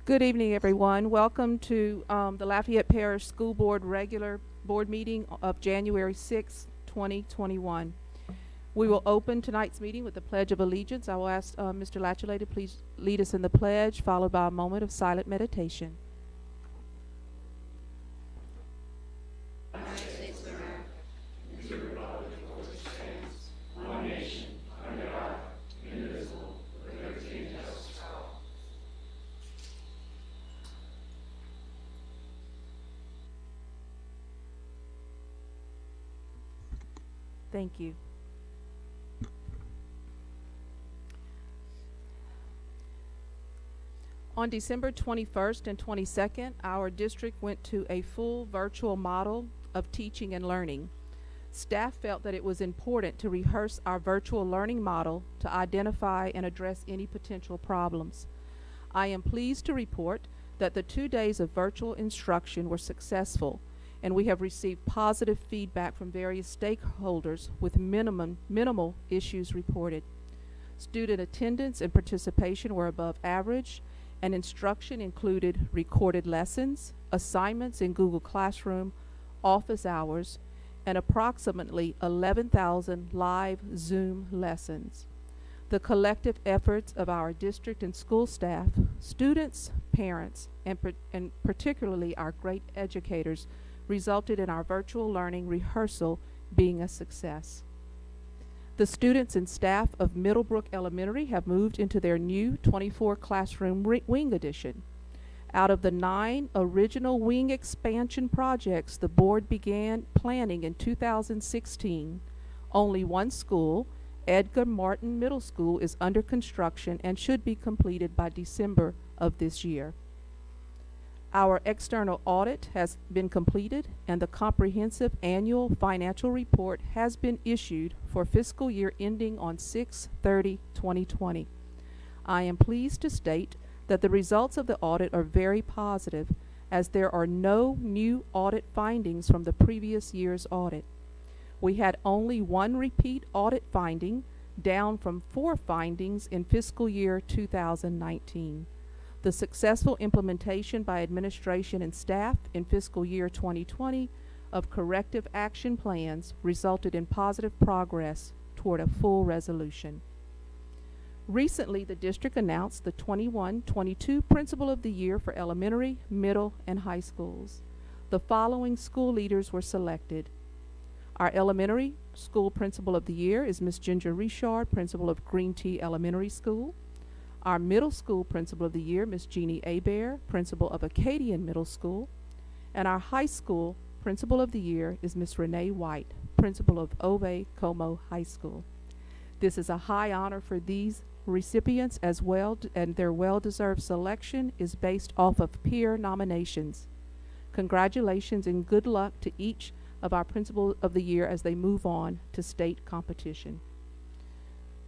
Good evening, everyone. Welcome to the Lafayette Parish School Board Regular Board Meeting of January 6, 2021. We will open tonight's meeting with the Pledge of Allegiance. I will ask Mr. Latchley to please lead us in the pledge, followed by a moment of silent meditation. Thank you. On December 21st and 22nd, our district went to a full virtual model of teaching and learning. Staff felt that it was important to rehearse our virtual learning model to identify and address any potential problems. I am pleased to report that the 2 days of virtual instruction were successful, and we have received positive feedback from various stakeholders with minimal issues reported. Student attendance and participation were above average, and instruction included recorded lessons, assignments in Google Classroom, office hours, and approximately 11,000 live Zoom lessons. The collective efforts of our district and school staff, students, parents, and particularly our great educators resulted in our virtual learning rehearsal being a success. The students and staff of Middlebrook Elementary have moved into their new 24 classroom wing addition. Out of the 9 original wing expansion projects the board began planning in 2016, only one school, Edgar Martin Middle School, is under construction and should be completed by December of this year. Our external audit has been completed, and the comprehensive annual financial report has been issued for fiscal year ending on 6/30/2020. I am pleased to state that the results of the audit are very positive, as there are no new audit findings from the previous year's audit. We had only one repeat audit finding, down from 4 findings in fiscal year 2019. The successful implementation by administration and staff in fiscal year 2020 of corrective action plans resulted in positive progress toward a full resolution. Recently, the district announced the 21-22 Principal of the Year for elementary, middle, and high schools. The following school leaders were selected. Our elementary school Principal of the Year is Ms. Ginger Richard, Principal of Green Tea Elementary School. Our middle school Principal of the Year, Ms. Jeannie Hebert, Principal of Acadiana Middle School. And our high school Principal of the Year is Ms. Renee White, Principal of Ove Como High School. This is a high honor for these recipients as well, and their well-deserved selection is based off of peer nominations. Congratulations and good luck to each of our Principal of the Year as they move on to state competition.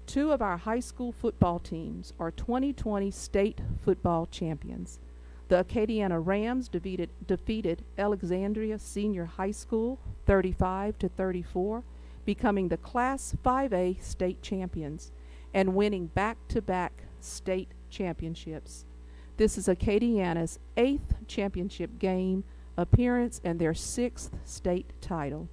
2 of our high school football teams are 2020 state football champions. The Acadiana Rams defeated Alexandria Senior High School 35-34, becoming the Class 5A state champions and winning back-to-back state championships. This is Acadiana's 8th championship game appearance and their 6th state title.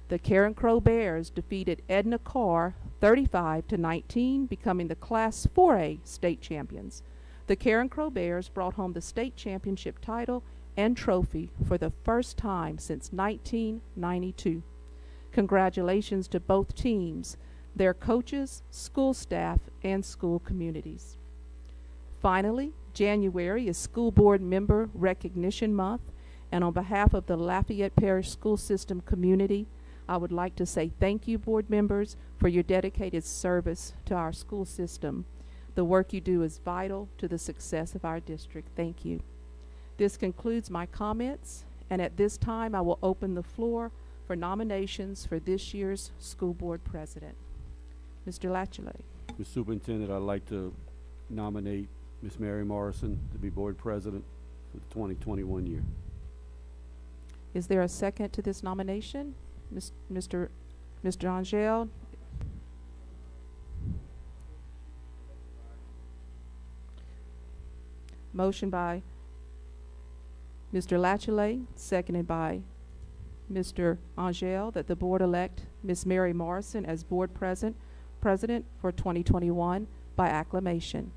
The Carencro Bears defeated Edna Carr 35-19, becoming the Class 4A state champions. The Carencro Bears brought home the state championship title and trophy for the first time since 1992. Congratulations to both teams, their coaches, school staff, and school communities. Finally, January is School Board Member Recognition Month, and on behalf of the Lafayette Parish School System community, I would like to say thank you, board members, for your dedicated service to our school system. The work you do is vital to the success of our district. Thank you. This concludes my comments, and at this time I will open the floor for nominations for this year's school board president. Mr. Latchley. Mr. Superintendent, I'd like to nominate Ms. Mary Morrison to be board president for the 2021 year. Is there a second to this nomination? Mr. Angel? Motion by Mr. Latchley, seconded by Mr. Angel, that the board elect Ms. Mary Morrison as board president for 2021 by acclamation.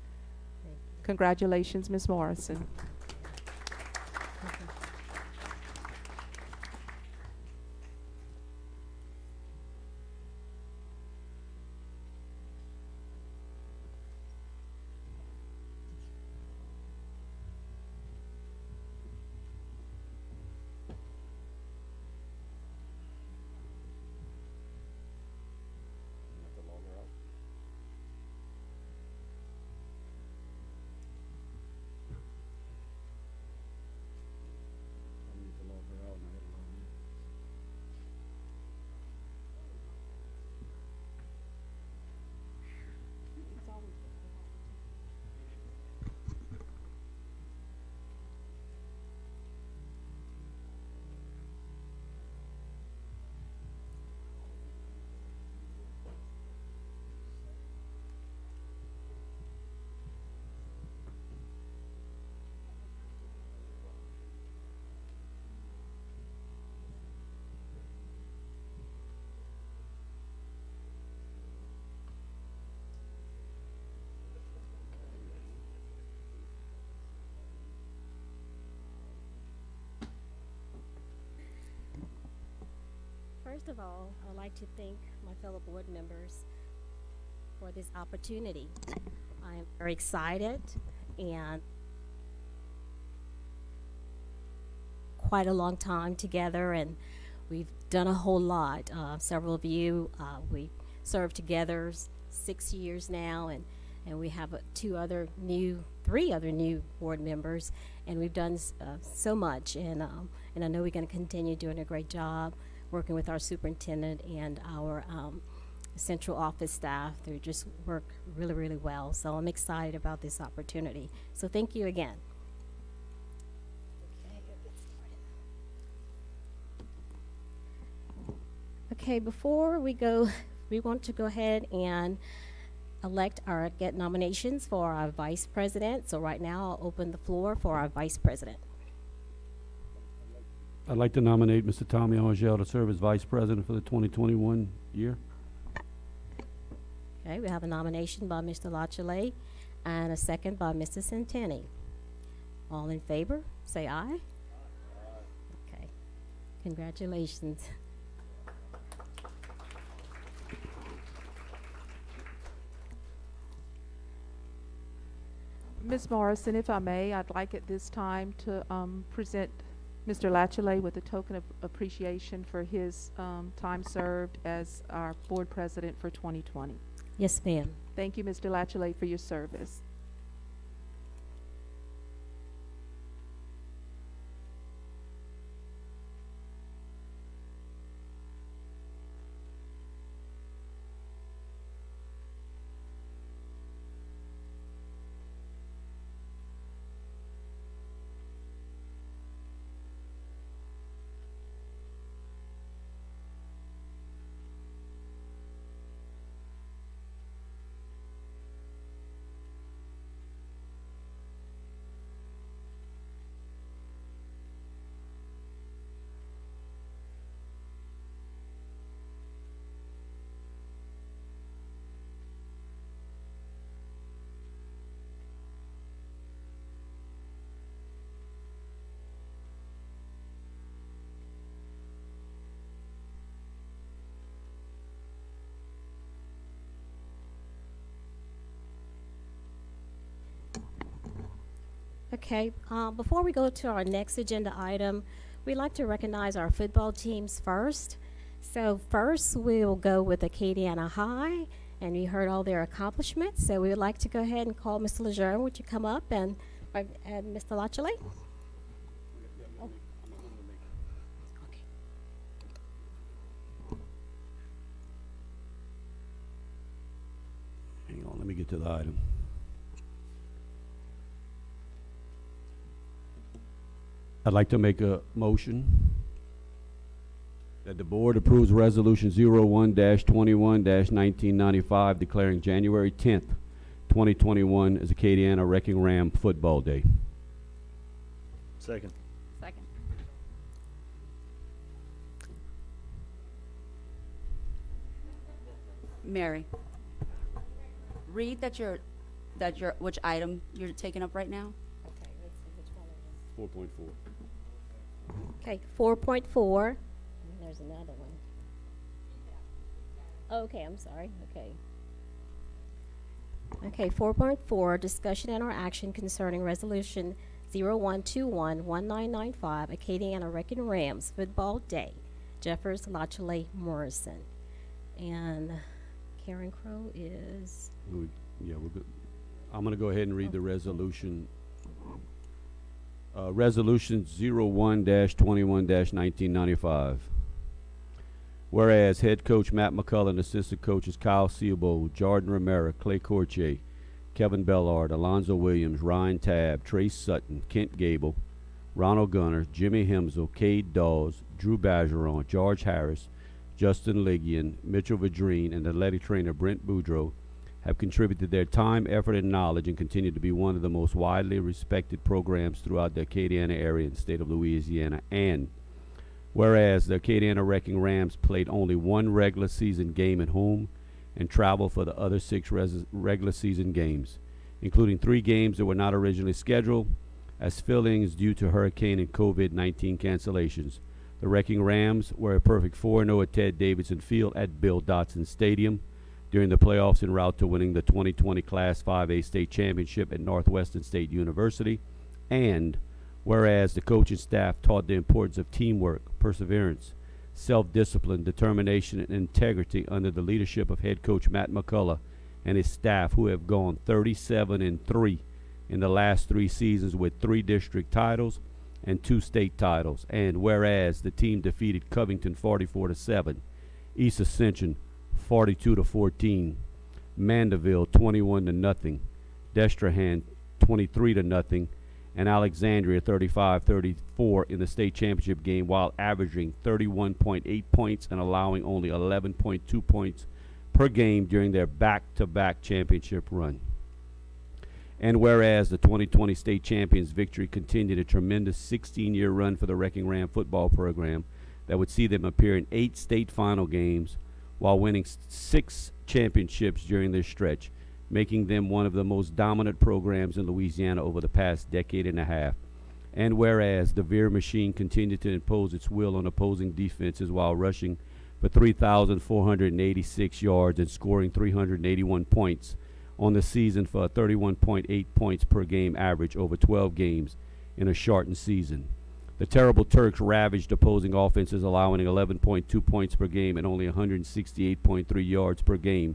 Congratulations, Ms. Morrison. First of all, I would like to thank my fellow board members for this opportunity. I am very excited and quite a long time together, and we've done a whole lot. Several of you, we served together 6 years now, and we have three other new board members, and we've done so much, and I know we're going to continue doing a great job working with our superintendent and our central office staff. They just work really, really well. So I'm excited about this opportunity. So thank you again. Okay, before we go, we want to go ahead and get nominations for our vice president. So right now I'll open the floor for our vice president. I'd like to nominate Mr. Tommy Angel to serve as vice president for the 2021 year. Okay, we have a nomination by Mr. Latchley and a second by Mr. Centeni. All in favor, say aye. Okay, congratulations. Ms. Morrison, if I may, I'd like at this time to present Mr. Latchley with a token of appreciation for his time served as our board president for 2020. Yes, ma'am. Thank you, Mr. Latchley, for your service. Okay, before we go to our next agenda item, we'd like to recognize our football teams first. So first, we'll go with Acadiana High, and you heard all their accomplishments. So we would like to go ahead and call Mr. Lejeune. Would you come up and Mr. Latchley? Oh. Okay. Hang on, let me get to the item. I'd like to make a motion that the board approves resolution 01-21-1995 declaring January 10th, 2021 as Acadiana Wrecking Ram Football Day. Second. Second. Mary, read which item you're taking up right now? Okay, let's see which one it is. 4.4. Okay, 4.4. There's another one. Okay, I'm sorry. Okay, 4.4, discussion and or action concerning resolution 0121-1995, Acadiana Wrecking Rams Football Day, Jeffers, Lachele, Morrison. And Carencro is, Yeah, we're good. I'm gonna go ahead and read the resolution. Resolution 01-21-1995. Whereas head coach Matt McCullough and assistant coaches Kyle Sealbo, Jordan Romero, Clay Corche, Kevin Bellard, Alonzo Williams, Ryan Tabb, Trace Sutton, Kent Gable, Ronald Gunner, Jimmy Hemsel, Cade Dawes, Drew Bergeron, George Harris, Justin Ligian, Mitchell Vadrine, and athletic trainer Brent Boudreau have contributed their time, effort, and knowledge and continue to be one of the most widely respected programs throughout the Acadiana area and state of Louisiana. And whereas the Acadiana Wrecking Rams played only one regular season game at home and traveled for the other 6 regular season games, including 3 games that were not originally scheduled as fill-ins due to hurricane and COVID-19 cancellations. The Wrecking Rams were a perfect 4-0 at Ted Davidson Field at Bill Dotson Stadium during the playoffs en route to winning the 2020 Class 5A state championship at Northwestern State University. And whereas the coaching staff taught the importance of teamwork, perseverance, self-discipline, determination, and integrity under the leadership of head coach Matt McCullough and his staff, who have gone 37-3 in the last 3 seasons with 3 district titles and 2 state titles. And whereas the team defeated Covington 44-7, East Ascension 42-14, Mandeville 21-0, Destrehan 23-0, and Alexandria 35-34 in the state championship game, while averaging 31.8 points and allowing only 11.2 points per game during their back-to-back championship run. And whereas the 2020 state champions victory continued a tremendous 16-year run for the Wrecking Ram football program that would see them appear in 8 state final games while winning 6 championships during this stretch, making them one of the most dominant programs in Louisiana over the past decade and a half. And whereas the Veer machine continued to impose its will on opposing defenses while rushing for 3,486 yards and scoring 381 points on the season for a 31.8 points per game average over 12 games in a shortened season. The Terrible Turks ravaged opposing offenses, allowing 11.2 points per game and only 168.3 yards per game,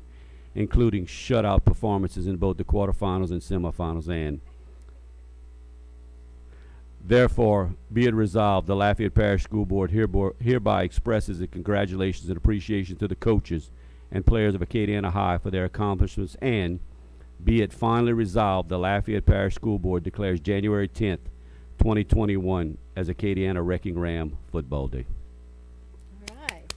including shutout performances in both the quarterfinals and semifinals. And therefore, be it resolved, the Lafayette Parish School Board hereby expresses its congratulations and appreciation to the coaches and players of Acadiana High for their accomplishments. And be it finally resolved, the Lafayette Parish School Board declares January 10th, 2021 as Acadiana Wrecking Ram Football Day. all right.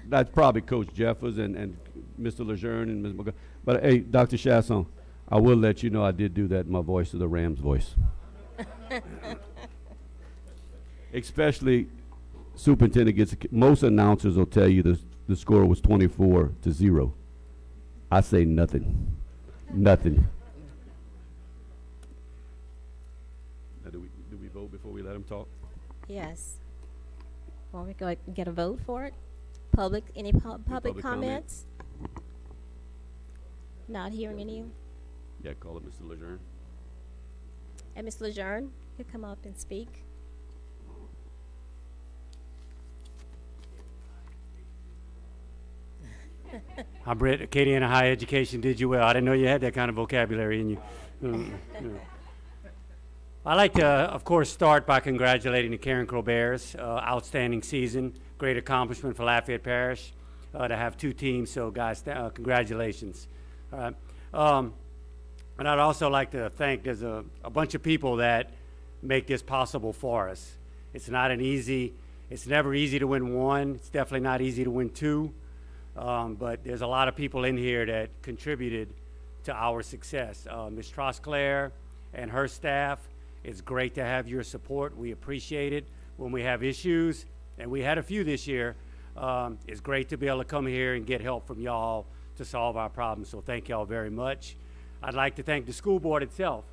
That's probably Coach Jeffers and Mr. Lejeune and Ms. McGraw. But hey, Dr. Chasson, I will let you know I did do that in my voice to the Rams voice. Especially superintendent gets most announcers will tell you the score was 24-0. I say nothing. Nothing. Now, do we vote before we let him talk? Yes. Want me to go get a vote for it? Any public public comments? Not hearing any. Yeah, call it Mr. Lejeune. And Ms. Lejeune, you come up and speak. Hi, Britt. Acadiana High Education did you well. I didn't know you had that kind of vocabulary in you. I'd like to, of course, start by congratulating the Carencro Bears. Outstanding season, great accomplishment for Lafayette Parish to have 2 teams. So, guys, congratulations. All right. And I'd also like to thank, there's a bunch of people that make this possible for us. It's not an easy It's never easy to win one. It's definitely not easy to win two. But there's a lot of people in here that contributed to our success. Ms. Trosclair and her staff, it's great to have your support. We appreciate it when we have issues, and we had a few this year. It's great to be able to come here and get help from y'all to solve our problems. So thank y'all very much. I'd like to thank the school board itself.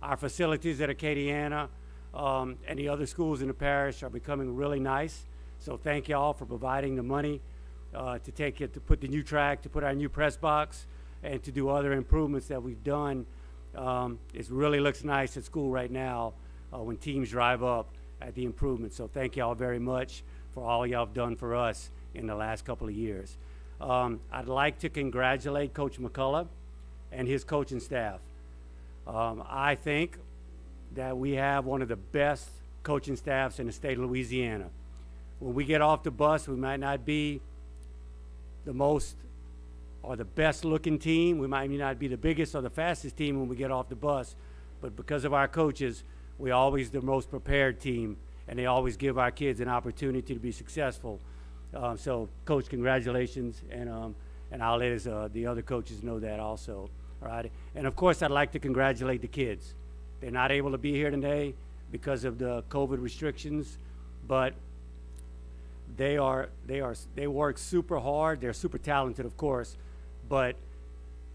Our facilities at Acadiana and the other schools in the parish are becoming really nice. So thank y'all for providing the money to take it, to put the new track, to put our new press box, and to do other improvements that we've done. It really looks nice at school right now when teams drive up at the improvements. So thank y'all very much for all y'all have done for us in the last couple of years. I'd like to congratulate Coach McCullough and his coaching staff. I think that we have one of the best coaching staffs in the state of Louisiana. When we get off the bus, we might not be the most or the best looking team. We might not be the biggest or the fastest team when we get off the bus, but because of our coaches, we're always the most prepared team, and they always give our kids an opportunity to be successful. So, Coach, congratulations, and I'll let the other coaches know that also. All right, and of course, I'd like to congratulate the kids. They're not able to be here today because of the COVID restrictions, but they work super hard. They're super talented, of course, but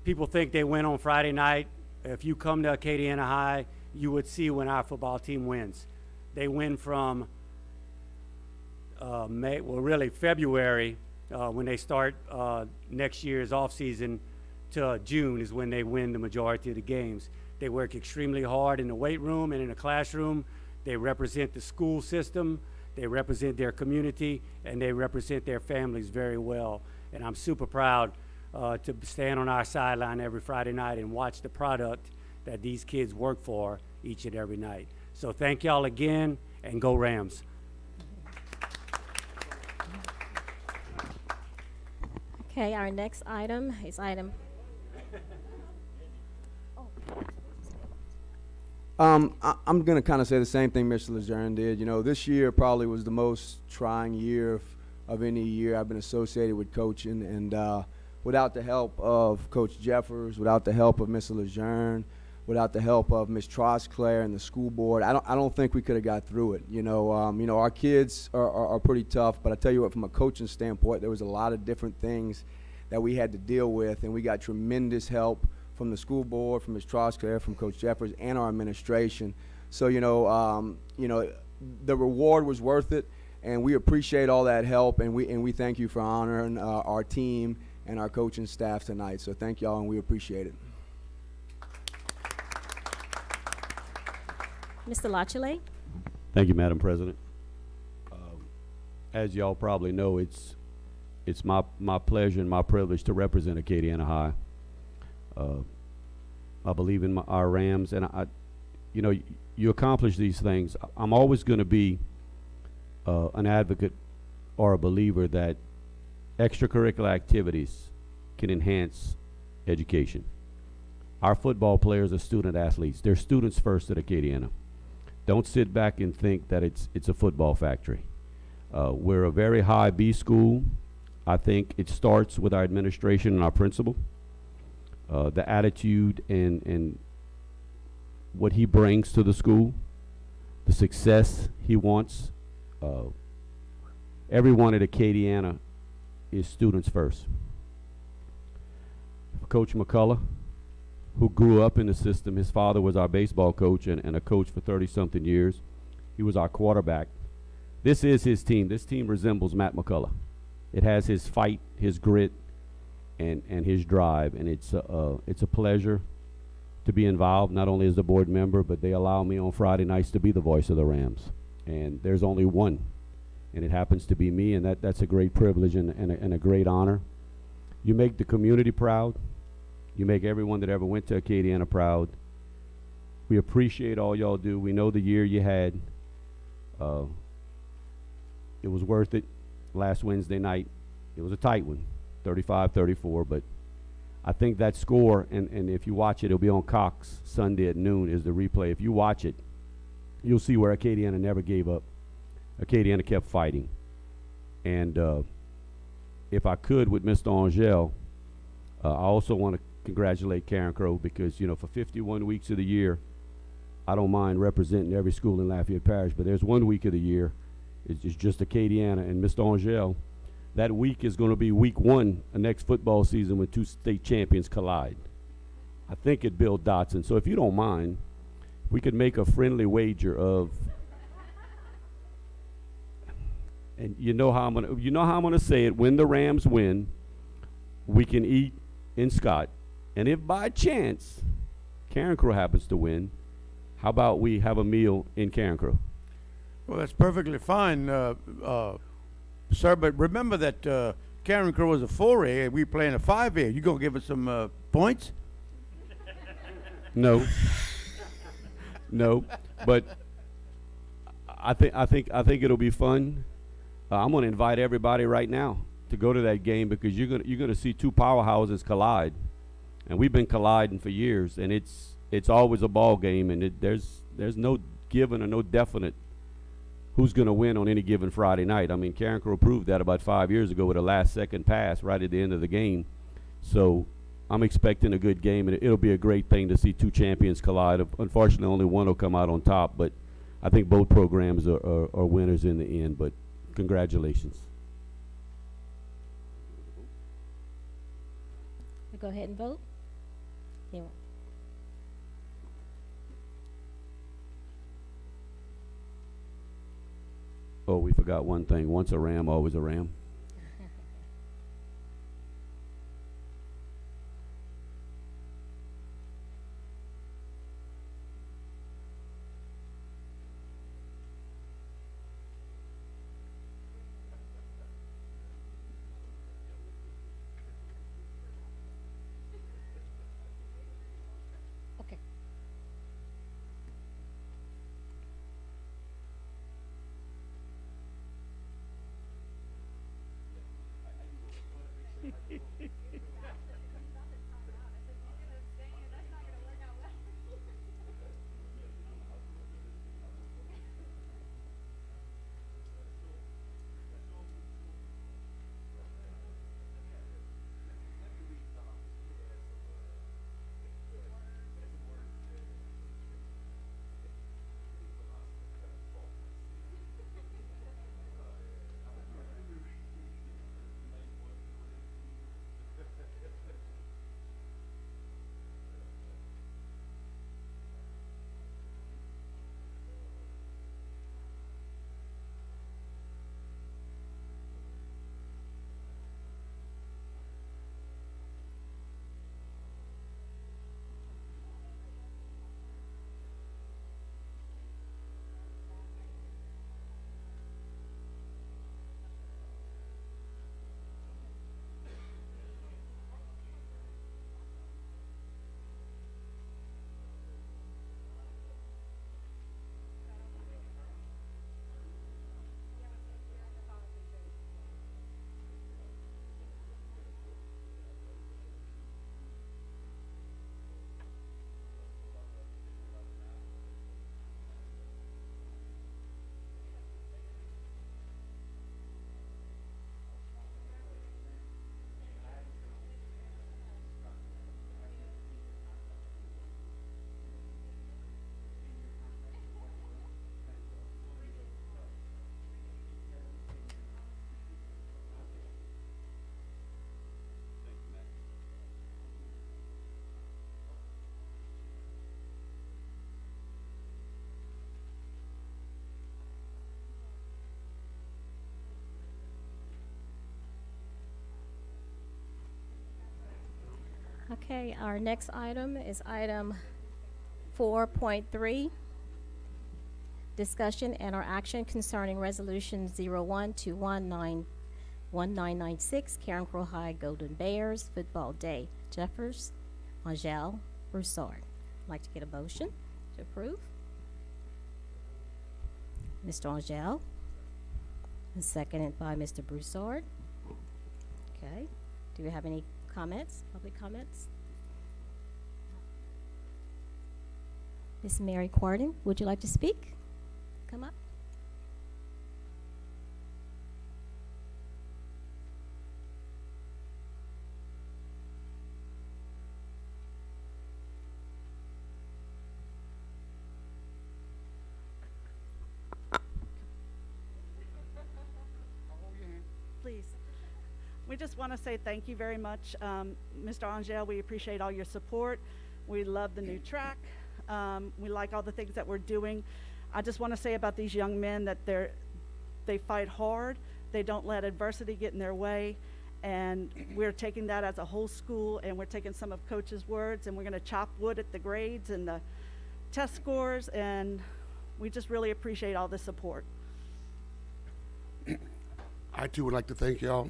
people think they win on Friday night. If you come to Acadiana High, you would see when our football team wins. They win from February, when they start next year's off season, to June is when they win the majority of the games. They work extremely hard in the weight room and in the classroom. They represent the school system, they represent their community, and they represent their families very well. And I'm super proud to stand on our sideline every Friday night and watch the product that these kids work for each and every night. So thank y'all again, and go Rams. Okay, our next item is item. I'm going to kind of say the same thing Mr. Lejeune did. You know, this year probably was the most trying year of any year I've been associated with coaching, and without the help of Coach Jeffers, without the help of Mr. Lejeune, without the help of Ms. Trosclair and the school board, I don't think we could have got through it. You know, our kids are pretty tough, but I tell you what, from a coaching standpoint, there was a lot of different things that we had to deal with, and we got tremendous help from the school board, from Ms. Trosclair, from Coach Jeffers, and our administration. So, the reward was worth it, and we appreciate all that help, and we thank you for honoring our team and our coaching staff tonight. So thank y'all, and we appreciate it. Mr. Lachele? Thank you, Madam President. As y'all probably know, it's my pleasure and my privilege to represent Acadiana High. I believe in our Rams, and you accomplish these things. I'm always going to be an advocate or a believer that extracurricular activities can enhance education. Our football players are student athletes. They're students first at Acadiana. Don't sit back and think that it's a football factory. We're a very high B school. I think it starts with our administration and our principal. The attitude and what he brings to the school, the success he wants. Everyone at Acadiana is students first. Coach McCullough, who grew up in the system, his father was our baseball coach and a coach for 30-something years. He was our quarterback. This is his team. This team resembles Matt McCullough. It has his fight, his grit, and his drive, and it's a pleasure to be involved, not only as a board member, but they allow me on Friday nights to be the voice of the Rams. And there's only one, and it happens to be me, and that's a great privilege and a great honor. You make the community proud. You make everyone that ever went to Acadiana proud. We appreciate all y'all do. We know the year you had. It was worth it. Last Wednesday night, it was a tight one, 35-34, but I think that score, and if you watch it, it'll be on Cox Sunday at noon is the replay. If you watch it, you'll see where Acadiana never gave up. Acadiana kept fighting. And if I could, with Mr. Angel, I also want to congratulate Carencro because, you know, for 51 weeks of the year, I don't mind representing every school in Lafayette Parish, but there's 1 week of the year, it's just Acadiana. And Mr. Angel, that week is going to be week 1 of next football season when 2 state champions collide. I think at Bill Dotson. So if you don't mind, we could make a friendly wager of, and you know how I'm gonna say it. When the Rams win, we can eat in Scott, and if by chance Carencro happens to win, how about we have a meal in Carencro? Well, that's perfectly fine, sir. But remember that Carencro was a 4A, and we playing a 5A. You gonna give us some points? No, no. But I think it'll be fun. I'm going to invite everybody right now to go to that game because you're gonna see 2 powerhouses collide, and we've been colliding for years, and it's always a ball game, and there's no given or no definite who's going to win on any given Friday night. I mean, Carencro proved that about 5 years ago with a last-second pass right at the end of the game. So I'm expecting a good game, and it'll be a great thing to see 2 champions collide. Unfortunately, only one will come out on top, but I think both programs are winners in the end. But congratulations. We go ahead and vote. Yeah. Oh, we forgot one thing. Once a Ram, always a Ram. Okay. Okay, our next item is item 4.3, discussion and or action concerning resolution 01211996, Carencro High Golden Bears Football Day. Jeffers, Angel, Broussard. I'd like to get a motion to approve. Mr. Angel, and seconded by Mr. Broussard. Okay, do we have any comments, public comments? Miss Mary Quardon, would you like to speak? Come up. We just want to say thank you very much, Mr. Angel. We appreciate all your support. We love the new track. We like all the things that we're doing. I just want to say about these young men that they fight hard. They don't let adversity get in their way. And we're taking that as a whole school, and we're taking some of Coach's words, and we're going to chop wood at the grades and the test scores, and we just really appreciate all the support. I too would like to thank y'all.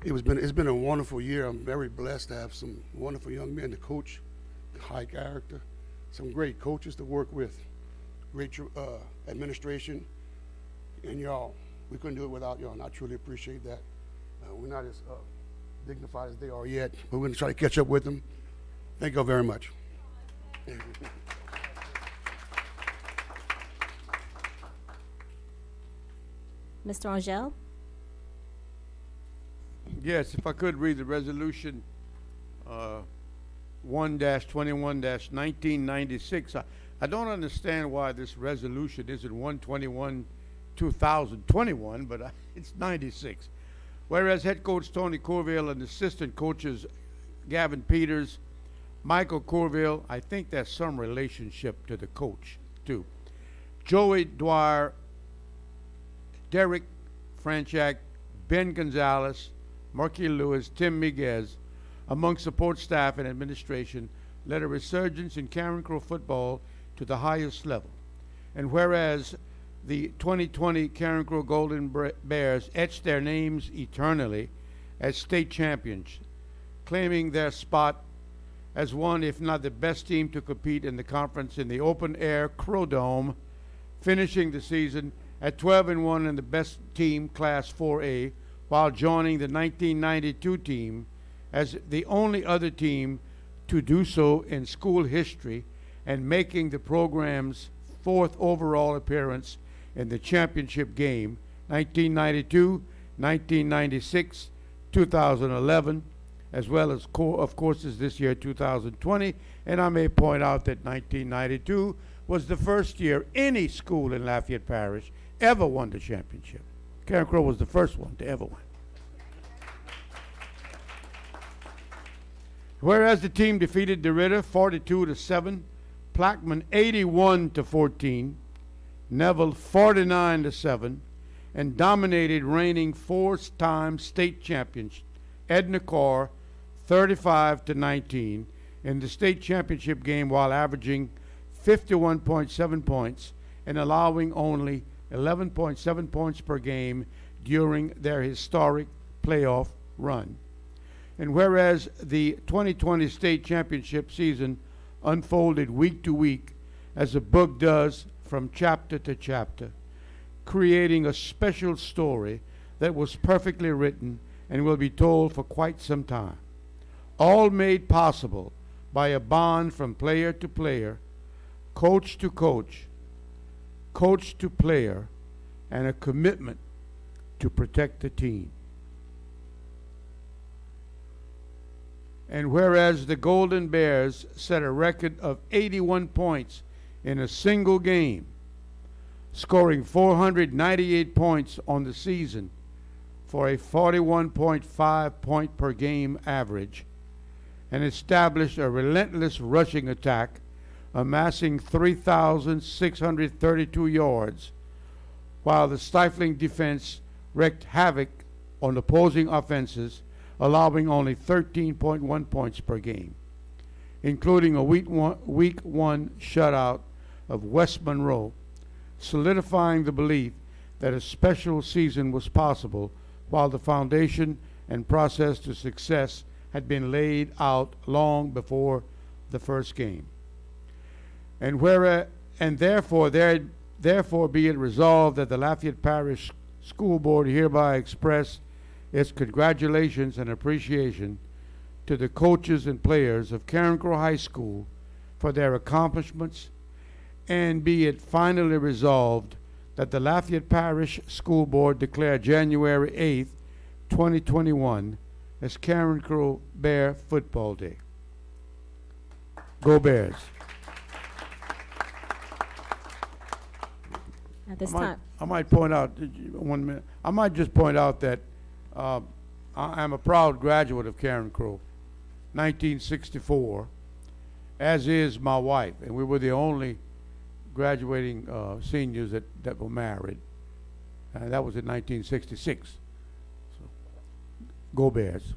It's been a wonderful year. I'm very blessed to have some wonderful young men to coach, high character, some great coaches to work with, great administration, and y'all. We couldn't do it without y'all, and I truly appreciate that. We're not as dignified as they are yet, but we're going to try to catch up with them. Thank y'all very much. Mr. Angel? Yes, if I could read the resolution 1-21-1996. I don't understand why this resolution isn't 1/21/2021, but it's 96. Whereas head coach Tony Corville and assistant coaches Gavin Peters, Michael Corville, I think there's some relationship to the coach too, Joey Dwyer, Derek Franchak, Ben Gonzalez, Marquis Lewis, Tim Miguez, among support staff and administration, led a resurgence in Carencro football to the highest level. And whereas the 2020 Carencro Golden Bears etched their names eternally as state champions, claiming their spot as one, if not the best team to compete in the conference in the open-air Crow Dome, finishing the season at 12-1 in the best team Class 4A, while joining the 1992 team as the only other team to do so in school history and making the program's 4th overall appearance in the championship game, 1992, 1996, 2011, as well as, of course, as this year, 2020. And I may point out that 1992 was the first year any school in Lafayette Parish ever won the championship. Carencro was the first one to ever win. Whereas the team defeated DeRidder 42-7, Plaquemine 81-14, Neville 49-7, and dominated reigning 4-time state champions Edna Carr 35-19 in the state championship game, while averaging 51.7 points and allowing only 11.7 points per game during their historic playoff run. And whereas the 2020 state championship season unfolded week to week as a book does from chapter to chapter, creating a special story that was perfectly written and will be told for quite some time, all made possible by a bond from player to player, coach to coach, coach to player, and a commitment to protect the team. And whereas the Golden Bears set a record of 81 points in a single game, scoring 498 points on the season for a 41.5 point per game average, and established a relentless rushing attack, amassing 3,632 yards, while the stifling defense wreaked havoc on opposing offenses, allowing only 13.1 points per game, including a week one shutout of West Monroe, solidifying the belief that a special season was possible while the foundation and process to success had been laid out long before the first game. And therefore be it resolved that the Lafayette Parish School Board hereby express its congratulations and appreciation to the coaches and players of Carencro High School for their accomplishments, and be it finally resolved that the Lafayette Parish School Board declare January 8th, 2021 as Carencro Bear Football Day. Go Bears. At this time. I might point out, 1 minute, I might just point out that I am a proud graduate of Carencro, 1964, as is my wife, and we were the only graduating seniors that were married. And that was in 1966. So, go Bears.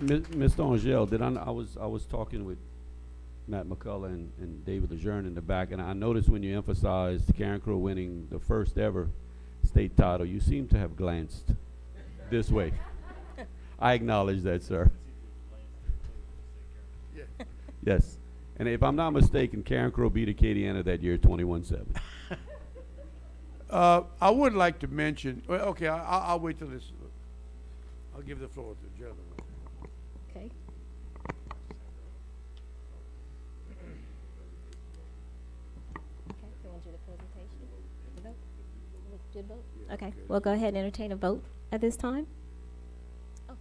Mr. Angel, I was talking with Matt McCullough and David Lejeune in the back, and I noticed when you emphasized Carencro winning the first ever state title, you seem to have glanced this way. I acknowledge that, sir. Yes. And if I'm not mistaken, Carencro beat Acadiana that year 21-7. I would like to mention, well, okay, I'll wait till this, I'll give the floor to the gentleman. Okay. Okay, we want to do the presentation? The vote? Do the vote? Okay, we'll go ahead and entertain a vote at this time. Oh,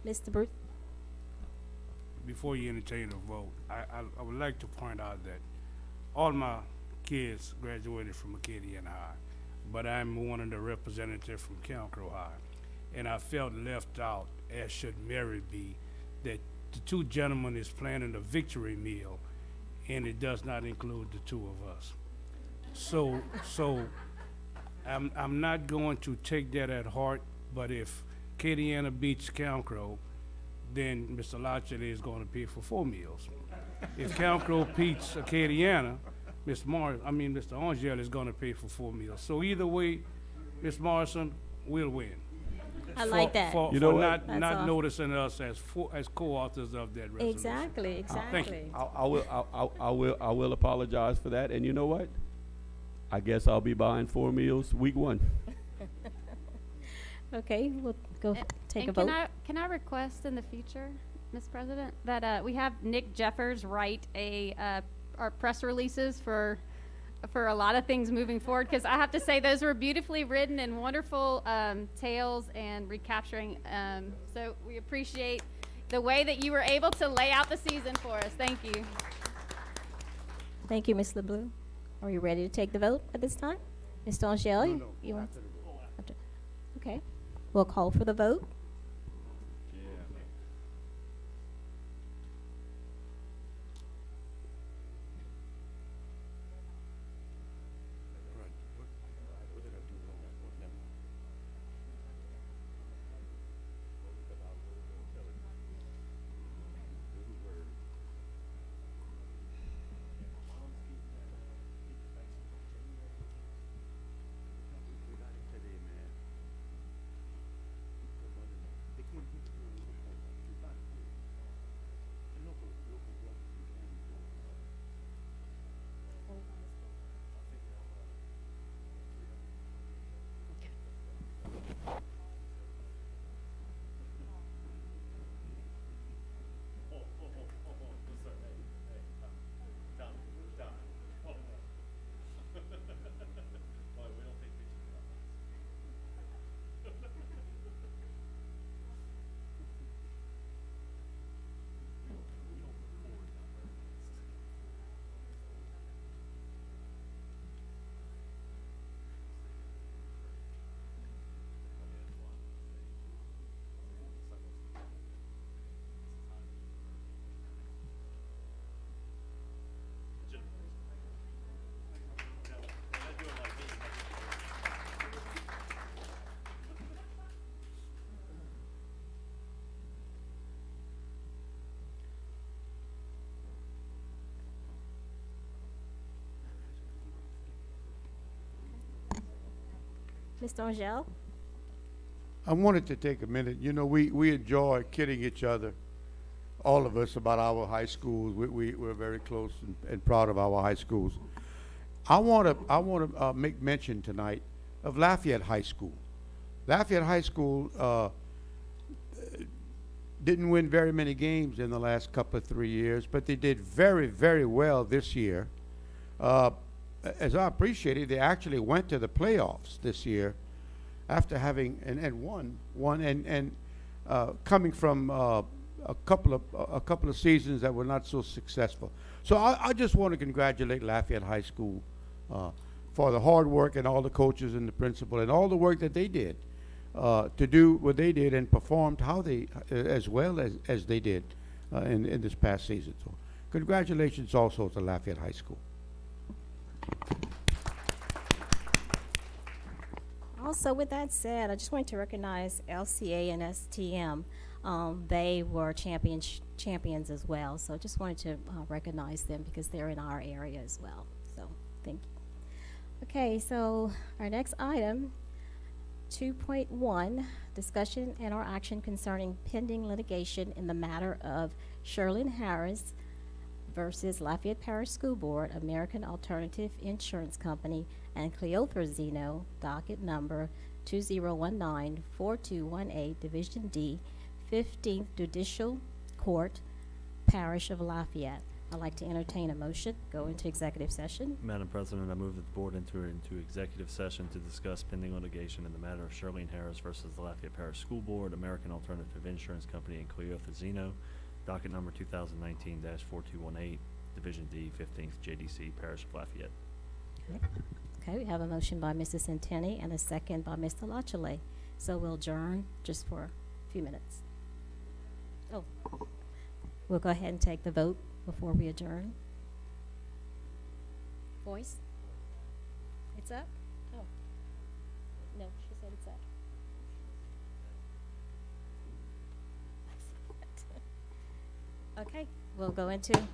Mr. Bruce? Before you entertain a vote, I would like to point out that all my kids graduated from Acadiana High, but I'm one of the representatives from Carencro High. And I felt left out, as should Mary be, that the two gentlemen is planning a victory meal, and it does not include the two of us. So I'm not going to take that at heart, but if Acadiana beats Carencro, then Mr. Lachete is going to pay for 4 meals. If Carencro beats Acadiana, Mr. Angel is going to pay for 4 meals. So either way, Ms. Morrison will win. I like that. You know For what? not noticing us as co-authors of that resolution. Exactly, Thank you. exactly. I will apologize for that. And you know what? I guess I'll be buying 4 meals week 1. Okay, we'll go take a And vote. can I request in the future, Ms. President, that we have Nick Jeffers write our press releases for a lot of things moving forward, because I have to say those were beautifully written and wonderful tales and recapturing. So we appreciate the way that you were able to lay out the season for us. Thank you. Thank you, Ms. LeBlue. Are you ready to take the vote at this time? Mr. Angel, you want? After. Okay, we'll call for the vote. Mr. Angel? I wanted to take a minute. You know, we enjoy kidding each other, all of us, about our high schools. We're very close and proud of our high schools. I want to make mention tonight of Lafayette High School. Lafayette High School didn't win very many games in the last couple of 3 years, but they did very, very well this year. As I appreciate it, they actually went to the playoffs this year after having and won and coming from a couple of seasons that were not so successful. So I just want to congratulate Lafayette High School for the hard work and all the coaches and the principal and all the work that they did to do what they did and performed how they as well as they did in this past season. So, congratulations also to Lafayette High School. Also, with that said, I just want to recognize LCA and STM. They were champions as well. So just wanted to recognize them because they're in our area as well. So thank you. Okay, so our next item, 2.1, discussion and or action concerning pending litigation in the matter of Sherlyn Harris versus Lafayette Parish School Board, American Alternative Insurance Company, and Cleophas Zeno, docket number 2019-4218, Division D, 15th Judicial Court, Parish of Lafayette. I'd like to entertain a motion, go into executive session. Madam President, I move that the board enter into executive session to discuss pending litigation in the matter of Sherlyn Harris versus the Lafayette Parish School Board, American Alternative Insurance Company, and Cleophas Zeno, docket number 2019-4218, Division D, 15th JDC, Parish of Lafayette. Okay, we have a motion by Mrs. Centeni and a second by Mr. Lachele. So we'll adjourn just for a few minutes. Oh, we'll go ahead and take the vote before we adjourn. Voice? It's up? Oh. No, she said it's up. Okay, we'll go into section.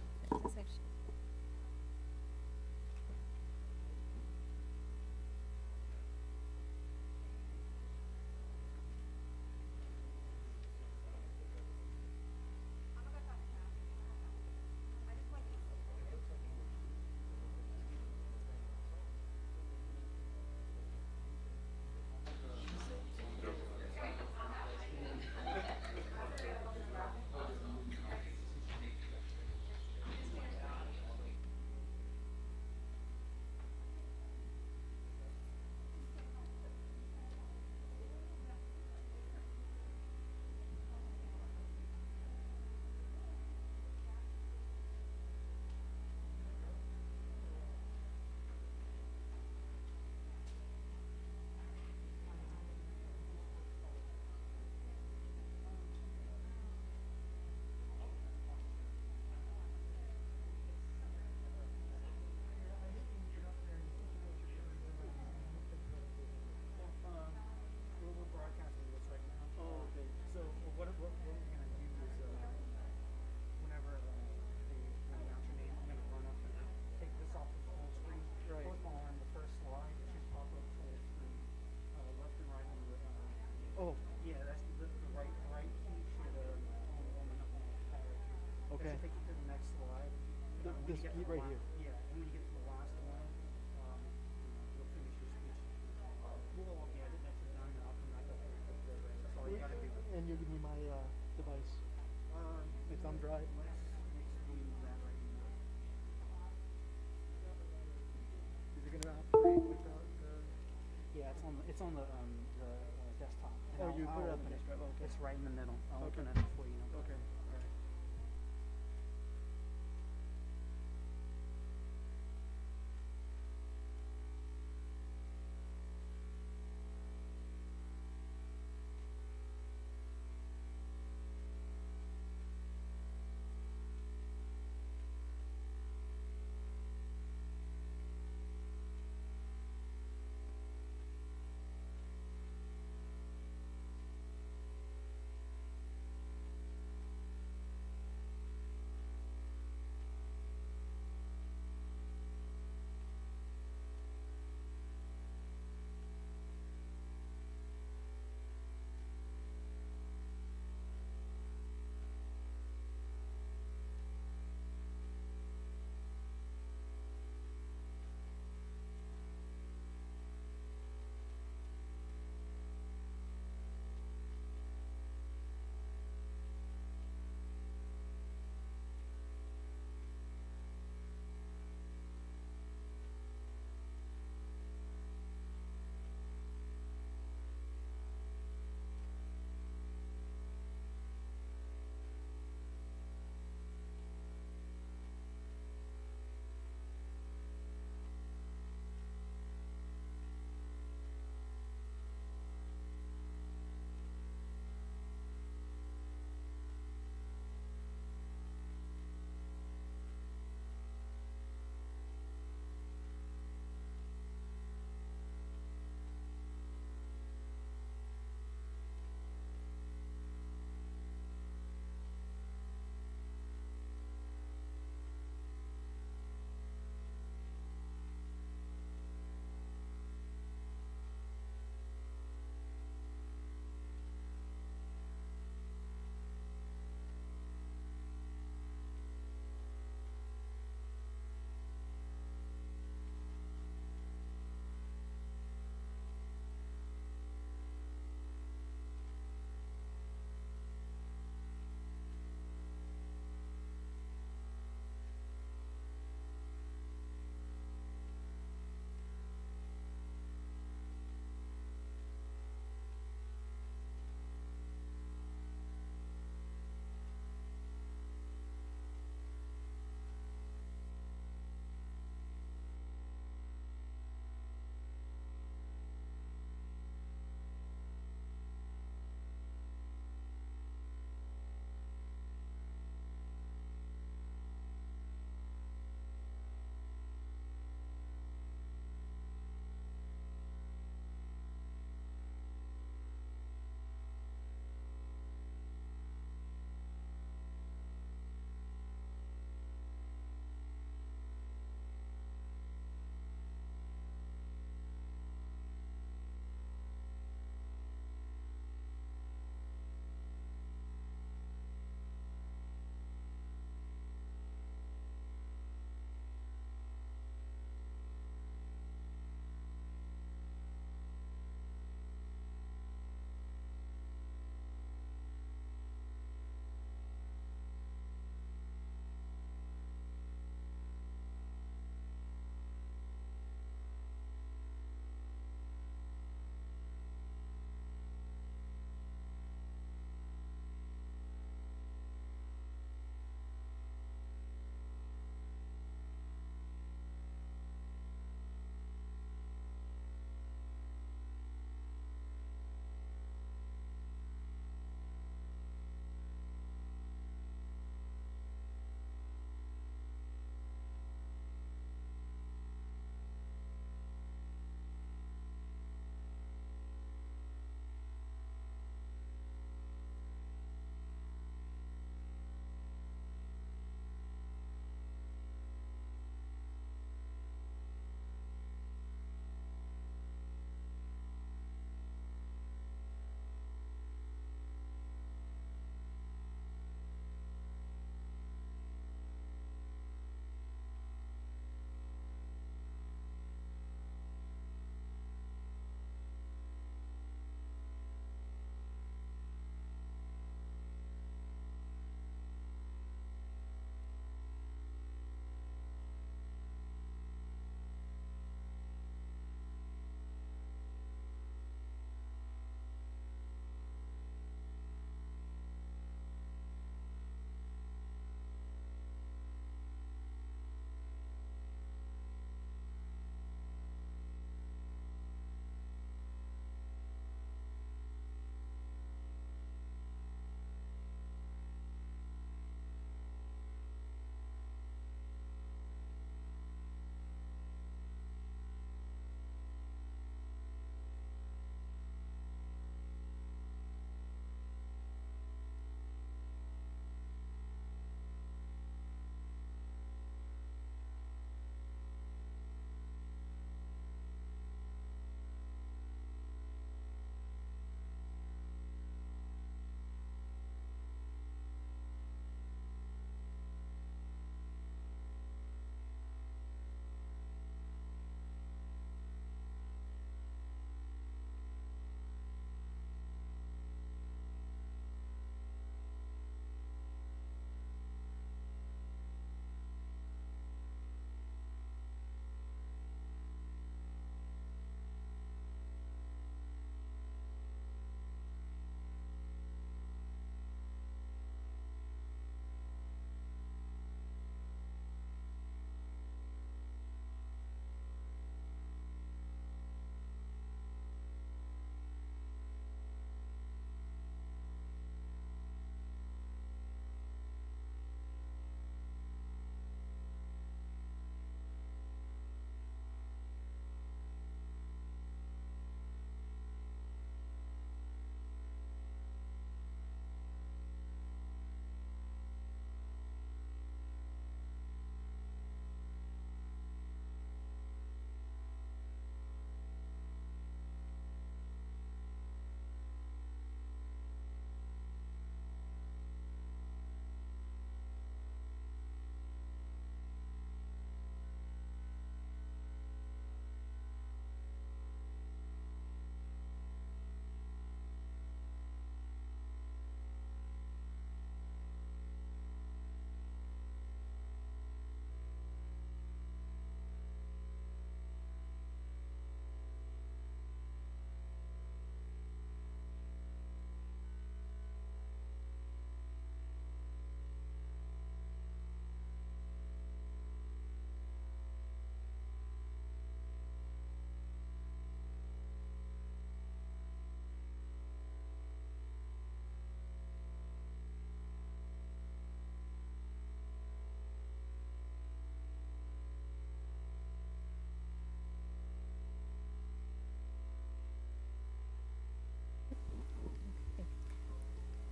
Okay. Take you to the next slide. This right here. Yeah, and when you get to the last one, you'll finish your speech. Yeah, that's done, and I'll come back up here. That's all you gotta do. And you'll give me my device. My thumb drive. Let's do that right here. Is it gonna operate without the? Yeah, it's on the desktop. And you put it up in it. Okay. It's right in the middle. I'll open it for you. Okay. All right.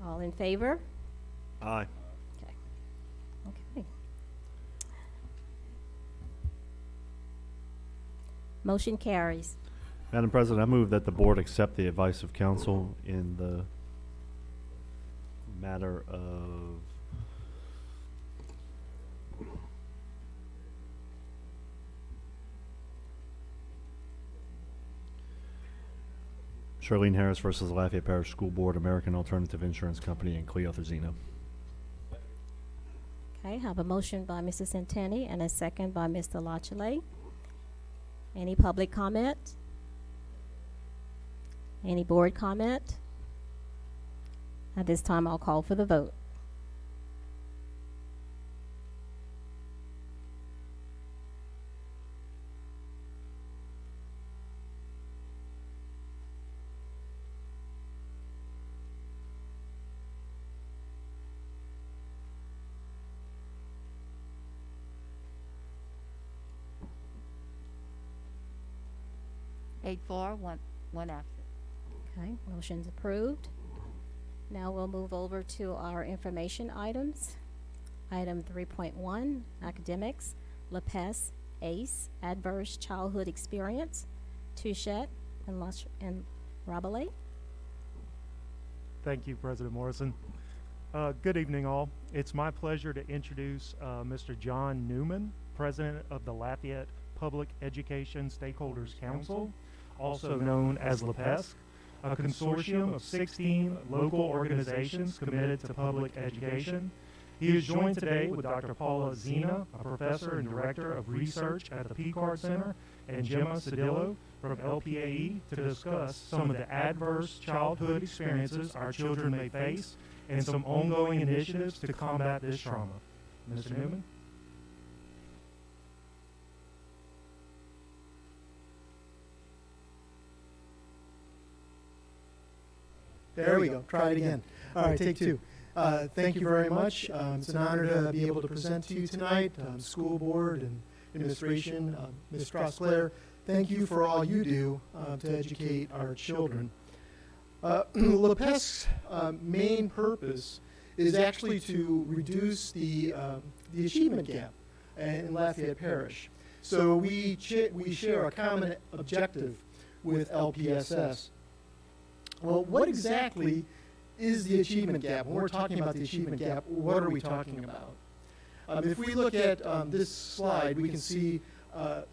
All in favor? Aye. Okay. Okay. Motion carries. Madam President, I move that the board accept the advice of counsel in the matter of Charlene Harris versus Lafayette Parish School Board, American Alternative Insurance Company, and Cleo Thurzino. Okay, have a motion by Mrs. Santani and a second by Mr. Lachele. Any public comment? Any board comment? At this time, I'll call for the vote. Eight for, one absent. Okay, motion's approved. Now we'll move over to our information items. Item 3.1, academics, LPS, ACE, adverse childhood experience, Touchette and Rabelais. Thank you, President Morrison. Good evening, all. It's my pleasure to introduce Mr. John Newman, President of the Lafayette Public Education Stakeholders Council, also known as LPESC, a consortium of 16 local organizations committed to public education. He is joined today with Dr. Paula Zena, a professor and director of research at the Picard Center, and Gemma Cedillo from LPAE to discuss some of the adverse childhood experiences our children may face and some ongoing initiatives to combat this trauma. Mr. Newman? There we go. Try it again. All right, take two. Thank you very much. It's an honor to be able to present to you tonight. School board and administration, Ms. Strauss-Claire, thank you for all you do to educate our children. LPESC's main purpose is actually to reduce the achievement gap in Lafayette Parish. So we share a common objective with LPSS. Well, what exactly is the achievement gap? When we're talking about the achievement gap, what are we talking about? If we look at this slide, we can see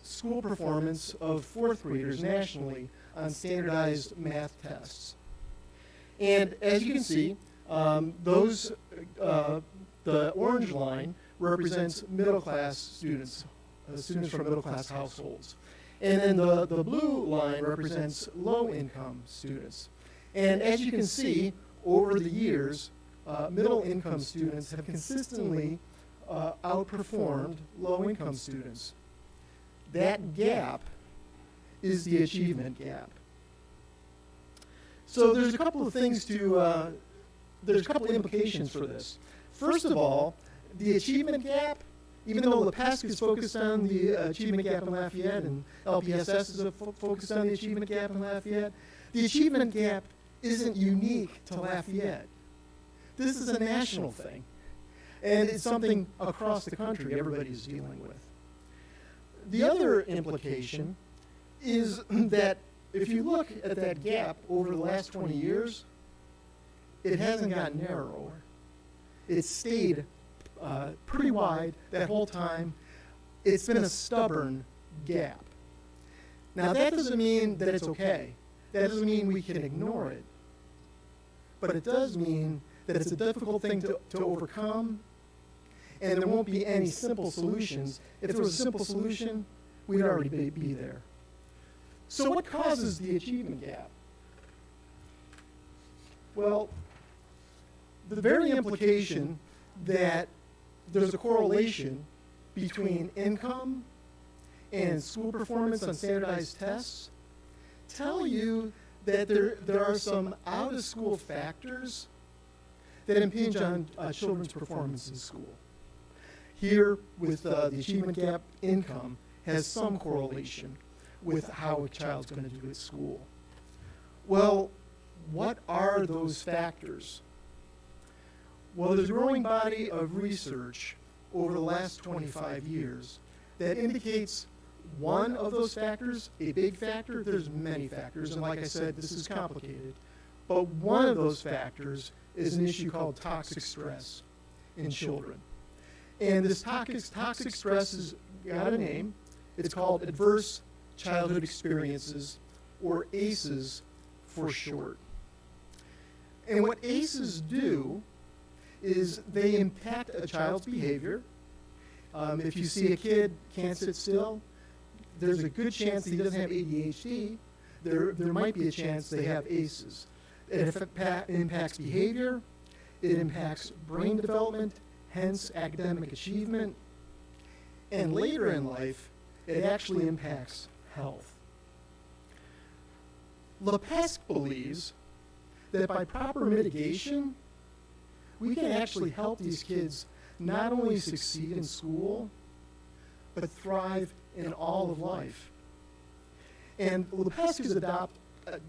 school performance of fourth graders nationally on standardized math tests. And as you can see, the orange line represents middle-class students, students from middle-class households. And then the blue line represents low-income students. And as you can see, over the years, middle-income students have consistently outperformed low-income students. That gap is the achievement gap. So there's a couple of things there's a couple of implications for this. First of all, the achievement gap, even though LPESC is focused on the achievement gap in Lafayette and LPSS is focused on the achievement gap in Lafayette, the achievement gap isn't unique to Lafayette. This is a national thing. And it's something across the country everybody's dealing with. The other implication is that if you look at that gap over the last 20 years, it hasn't gotten narrower. It's stayed pretty wide that whole time. It's been a stubborn gap. Now that doesn't mean that it's okay. That doesn't mean we can ignore it. But it does mean that it's a difficult thing to overcome, and there won't be any simple solutions. If there was a simple solution, we'd already be there. So what causes the achievement gap? Well, the very implication that there's a correlation between income and school performance on standardized tests tell you that there are some out-of-school factors that impinge on children's performance in school. Here, with the achievement gap, income has some correlation with how a child's going to do at school. Well, what are those factors? Well, there's a growing body of research over the last 25 years that indicates one of those factors, a big factor. There's many factors, and like I said, this is complicated. But one of those factors is an issue called toxic stress in children. And this toxic stress has got a name. It's called Adverse Childhood Experiences, or ACEs for short. And what ACEs do is they impact a child's behavior. If you see a kid can't sit still, there's a good chance that he doesn't have ADHD. There might be a chance they have ACEs. It impacts behavior, it impacts brain development, hence academic achievement, and later in life, it actually impacts health. LPSB believes that by proper mitigation, we can actually help these kids not only succeed in school, but thrive in all of life. And LPSB has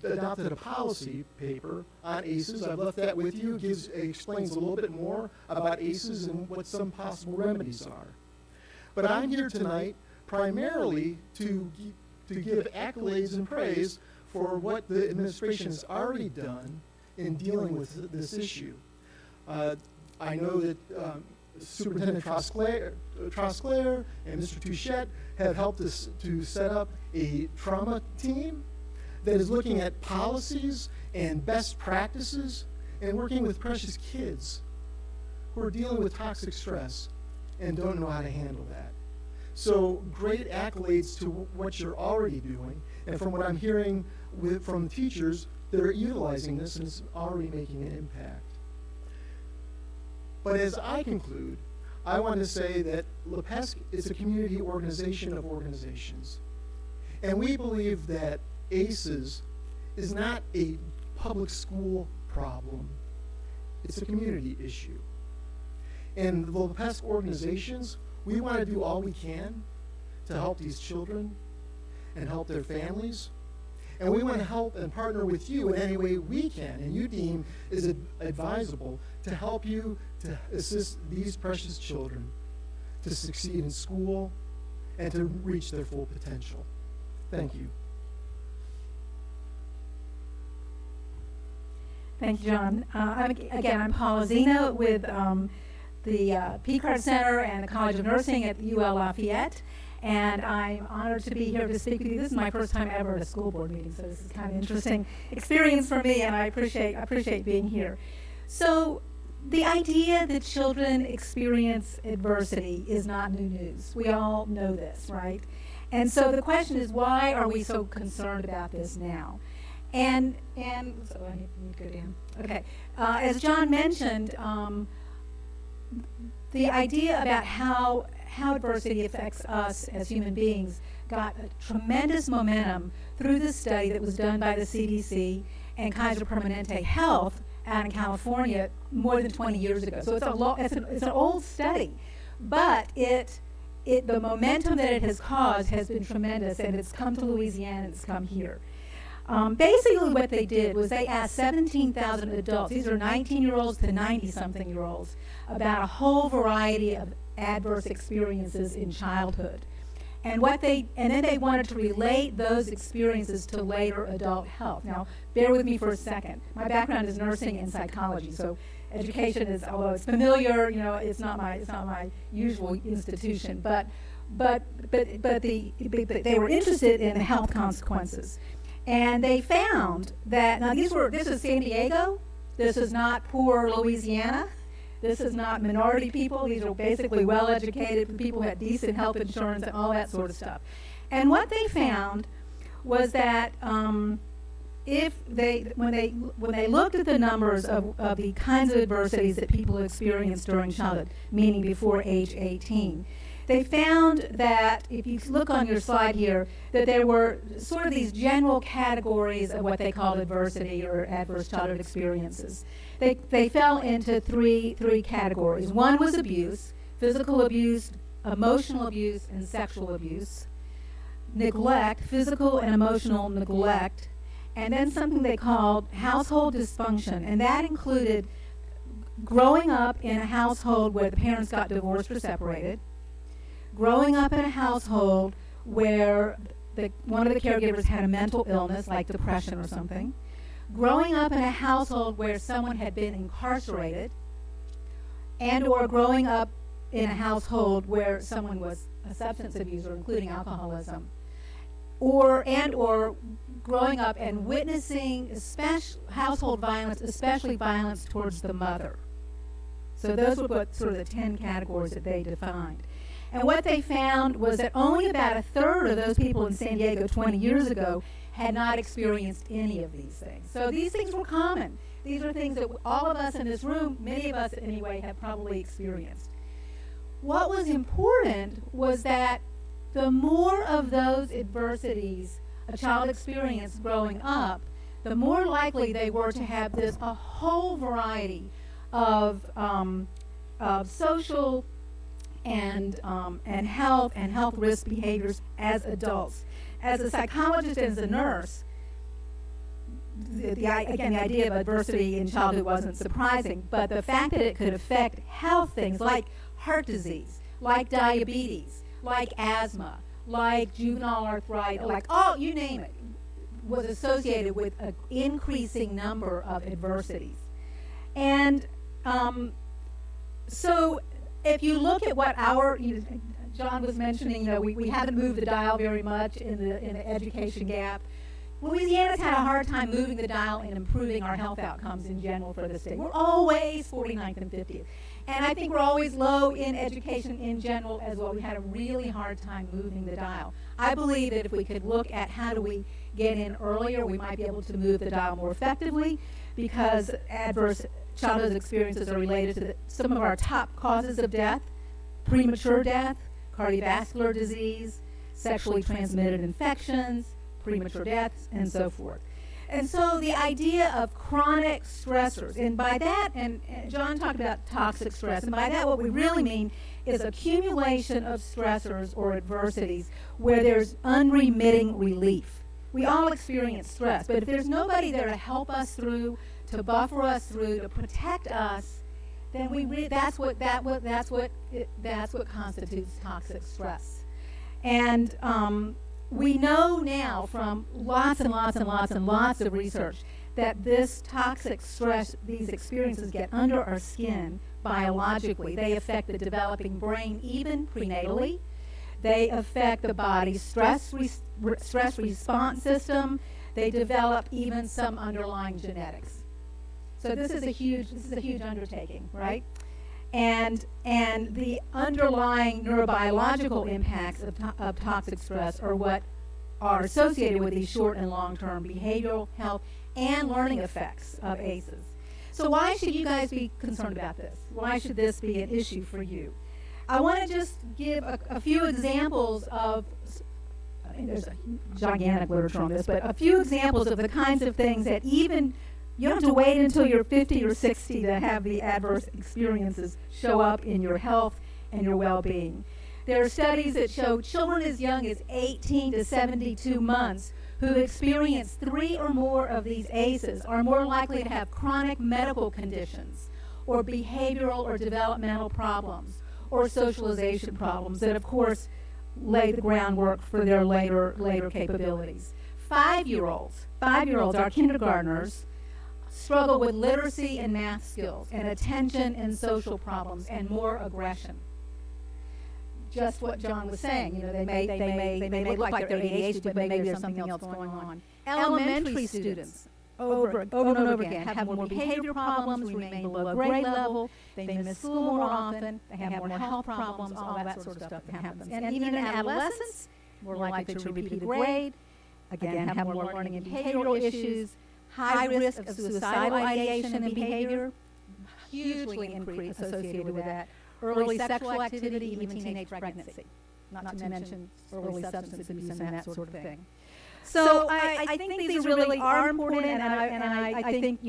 adopted a policy paper on ACEs. I've left that with you. It explains a little bit more about ACEs and what some possible remedies are. But I'm here tonight primarily to give accolades and praise for what the administration has already done in dealing with this issue. I know that Superintendent Trosclair and Mr. Touchette have helped us to set up a trauma team that is looking at policies and best practices and working with precious kids who are dealing with toxic stress and don't know how to handle that. So great accolades to what you're already doing, and from what I'm hearing from teachers, they're utilizing this and it's already making an impact. But as I conclude, I want to say that LPSB is a community organization of organizations. And we believe that ACEs is not a public school problem. It's a community issue. And the LPSB organizations, we want to do all we can to help these children and help their families. And we want to help and partner with you in any way we can, and you deem is advisable to help you to assist these precious children to succeed in school and to reach their full potential. Thank you. Thank you, John. I'm Paula Zena with the P-Card Center and the College of Nursing at UL Lafayette. And I'm honored to be here to speak with you. This is my first time ever at a school board meeting, so this is kind of interesting experience for me, and I appreciate being here. So the idea that children experience adversity is not new news. We all know this, right? And so the question is, why are we so concerned about this now? And so I need to go down. Okay. As John mentioned, the idea about how adversity affects us as human beings got a tremendous momentum through this study that was done by the CDC and Kaiser Permanente Health out in California more than 20 years ago. So it's an old study, but the momentum that it has caused has been tremendous, and it's come to Louisiana and it's come here. Basically what they did was they asked 17,000 adults, these are 19-year-olds to 90-something-year-olds, about a whole variety of adverse experiences in childhood. And then they wanted to relate those experiences to later adult health. Now, bear with me for a second. My background is nursing and psychology, so education is, although it's familiar, it's not my usual institution. But they were interested in the health consequences. And they found that, now this is San Diego, this is not poor Louisiana, this is not minority people, these are basically well-educated people who had decent health insurance and all that sort of stuff. And what they found was that when they looked at the numbers of the kinds of adversities that people experienced during childhood, meaning before age 18, they found that, if you look on your slide here, that there were sort of these general categories of what they called adversity or adverse childhood experiences. They fell into three categories. One was abuse, physical abuse, emotional abuse, and sexual abuse. Neglect, physical and emotional neglect, and then something they called household dysfunction, and that included growing up in a household where the parents got divorced or separated, growing up in a household where one of the caregivers had a mental illness like depression or something, growing up in a household where someone had been incarcerated, and or growing up in a household where someone was a substance abuser, including alcoholism, or growing up and witnessing household violence, especially violence towards the mother. So those were what sort of the 10 categories that they defined. And what they found was that only about a third of those people in San Diego 20 years ago had not experienced any of these things. So these things were common. These are things that all of us in this room, many of us anyway, have probably experienced. What was important was that the more of those adversities a child experienced growing up, the more likely they were to have a whole variety of social and health risk behaviors as adults. As a psychologist and as a nurse, the idea of adversity in childhood wasn't surprising, but the fact that it could affect health things like heart disease, like diabetes, like asthma, like juvenile arthritis, like you name it, was associated with an increasing number of adversities. And so if you look at what John was mentioning, we haven't moved the dial very much in the education gap. Louisiana's had a hard time moving the dial and improving our health outcomes in general for the state. We're always 49th and 50th. And I think we're always low in education in general as well. We had a really hard time moving the dial. I believe that if we could look at how do we get in earlier, we might be able to move the dial more effectively, because adverse childhood experiences are related to some of our top causes of death: premature death, cardiovascular disease, sexually transmitted infections, premature deaths, and so forth. And so the idea of chronic stressors, and by that, and John talked about toxic stress, and by that what we really mean is accumulation of stressors or adversities where there's unremitting relief. We all experience stress, but if there's nobody there to help us through, to buffer us through, to protect us, then that's what constitutes toxic stress. And we know now from lots and lots and lots and lots of research that this toxic stress, these experiences get under our skin biologically. They affect the developing brain even prenatally. They affect the body's stress response system. They develop even some underlying genetics. So this is a huge undertaking, right? And the underlying neurobiological impacts of toxic stress are what are associated with these short and long-term behavioral health and learning effects of ACEs. So why should you guys be concerned about this? Why should this be an issue for you? I want to just give a few examples of, there's a gigantic literature on this, but a few examples of the kinds of things that even you don't have to wait until you're 50 or 60 to have the adverse experiences show up in your health and your well-being. There are studies that show children as young as 18 to 72 months who experience 3 or more of these ACEs are more likely to have chronic medical conditions or behavioral or developmental problems or socialization problems that, of course, lay the groundwork for their later capabilities. 5-year-olds, our kindergartners, struggle with literacy and math skills and attention and social problems and more aggression. Just what John was saying, they may look like they're ADHD, but maybe there's something else going on. Elementary students, over and over again, have more behavior problems, remain below grade level, they miss school more often, they have more health problems, all that sort of stuff that happens. And even in adolescents, more likely to repeat a grade, again, have more learning and behavioral issues, high risk of suicidal ideation and behavior, hugely associated with that. Early sexual activity, even teenage pregnancy, not to mention early substance abuse and that sort of thing. So I think these really are important, and I think,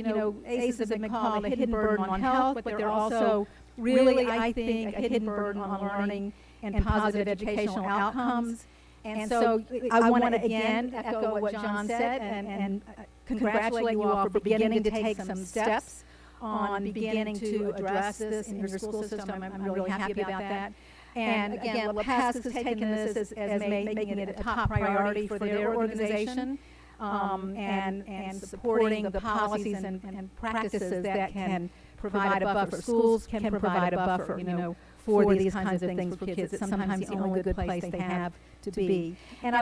ACEs have been called a hidden burden on health, but they're also really, I think, a hidden burden on learning and positive educational outcomes. And so I want to again echo what John said and congratulate you all for beginning to take some steps on beginning to address this in your school system. I'm really happy about that. And again, LPSB has taken this as making it a top priority for their organization, and supporting the policies and practices that can provide a buffer. Schools can provide a buffer, for these kinds of things for kids. It's sometimes the only good place they have to be. And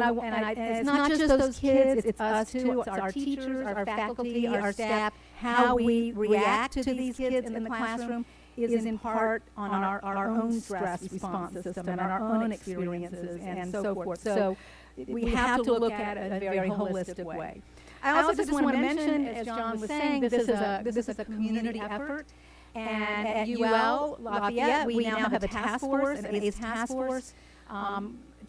it's not just those kids, it's us too. It's our teachers, our faculty, our staff. How we react to these kids in the classroom is in part on our own stress response system and our own experiences and so forth. So we have to look at it in a very holistic way. I also just want to mention, as John was saying, this is a community effort. And at UL Lafayette, we now have a task force, an ACE task force,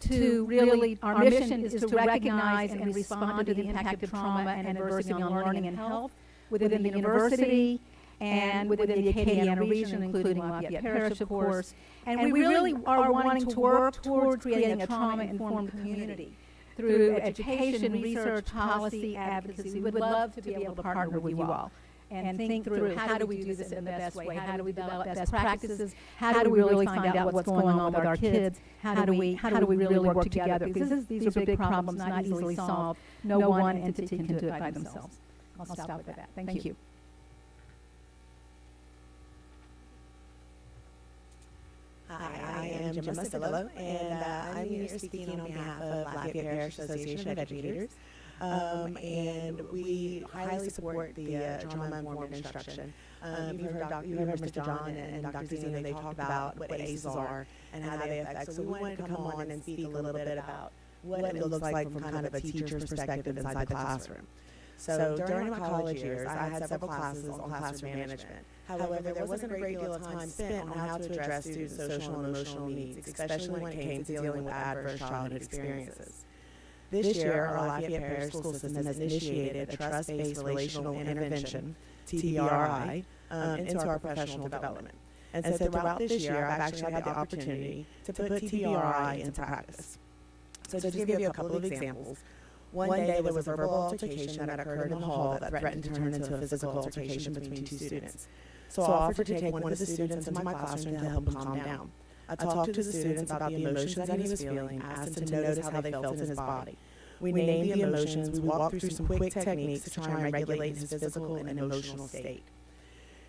to really, our mission is to recognize and respond to the impact of trauma and adversity on learning and health within the university and within the Acadiana region, including Lafayette Parish, of course. And we really are wanting to work towards creating a trauma-informed community through education, research, policy, advocacy. We would love to be able to partner with you all and think through how do we do this in the best way, how do we develop best practices, how do we really find out what's going on with our kids, how do we really work together, because these are big problems, not easily solved. No one entity can do it by themselves. I'll stop with that. Thank you. Hi, I am Jim Mastillo, and I'm here speaking on behalf of Lafayette Parish Association of Educators. And we highly support the trauma-informed instruction. You've heard Mr. John and Dr. Zeno, they talked about what ACEs are and how they affect. So we wanted to come on and speak a little bit about what it looks like from kind of a teacher's perspective inside the classroom. So during my college years, I had several classes on classroom management. However, there wasn't a great deal of time spent on how to address students' social and emotional needs, especially when it came to dealing with adverse childhood experiences. This year, our Lafayette Parish school system has initiated a trust-based relational intervention, TBRI, into our professional development. And so throughout this year, I've actually had the opportunity to put TBRI into practice. So to give you a couple of examples, one day there was a verbal altercation that occurred in the hall that threatened to turn into a physical altercation between two students. So I offered to take one of the students into my classroom to help him calm down. I talked to the students about the emotions that he was feeling, asked him to notice how they felt in his body. We named the emotions, we walked through some quick techniques to try and regulate his physical and emotional state.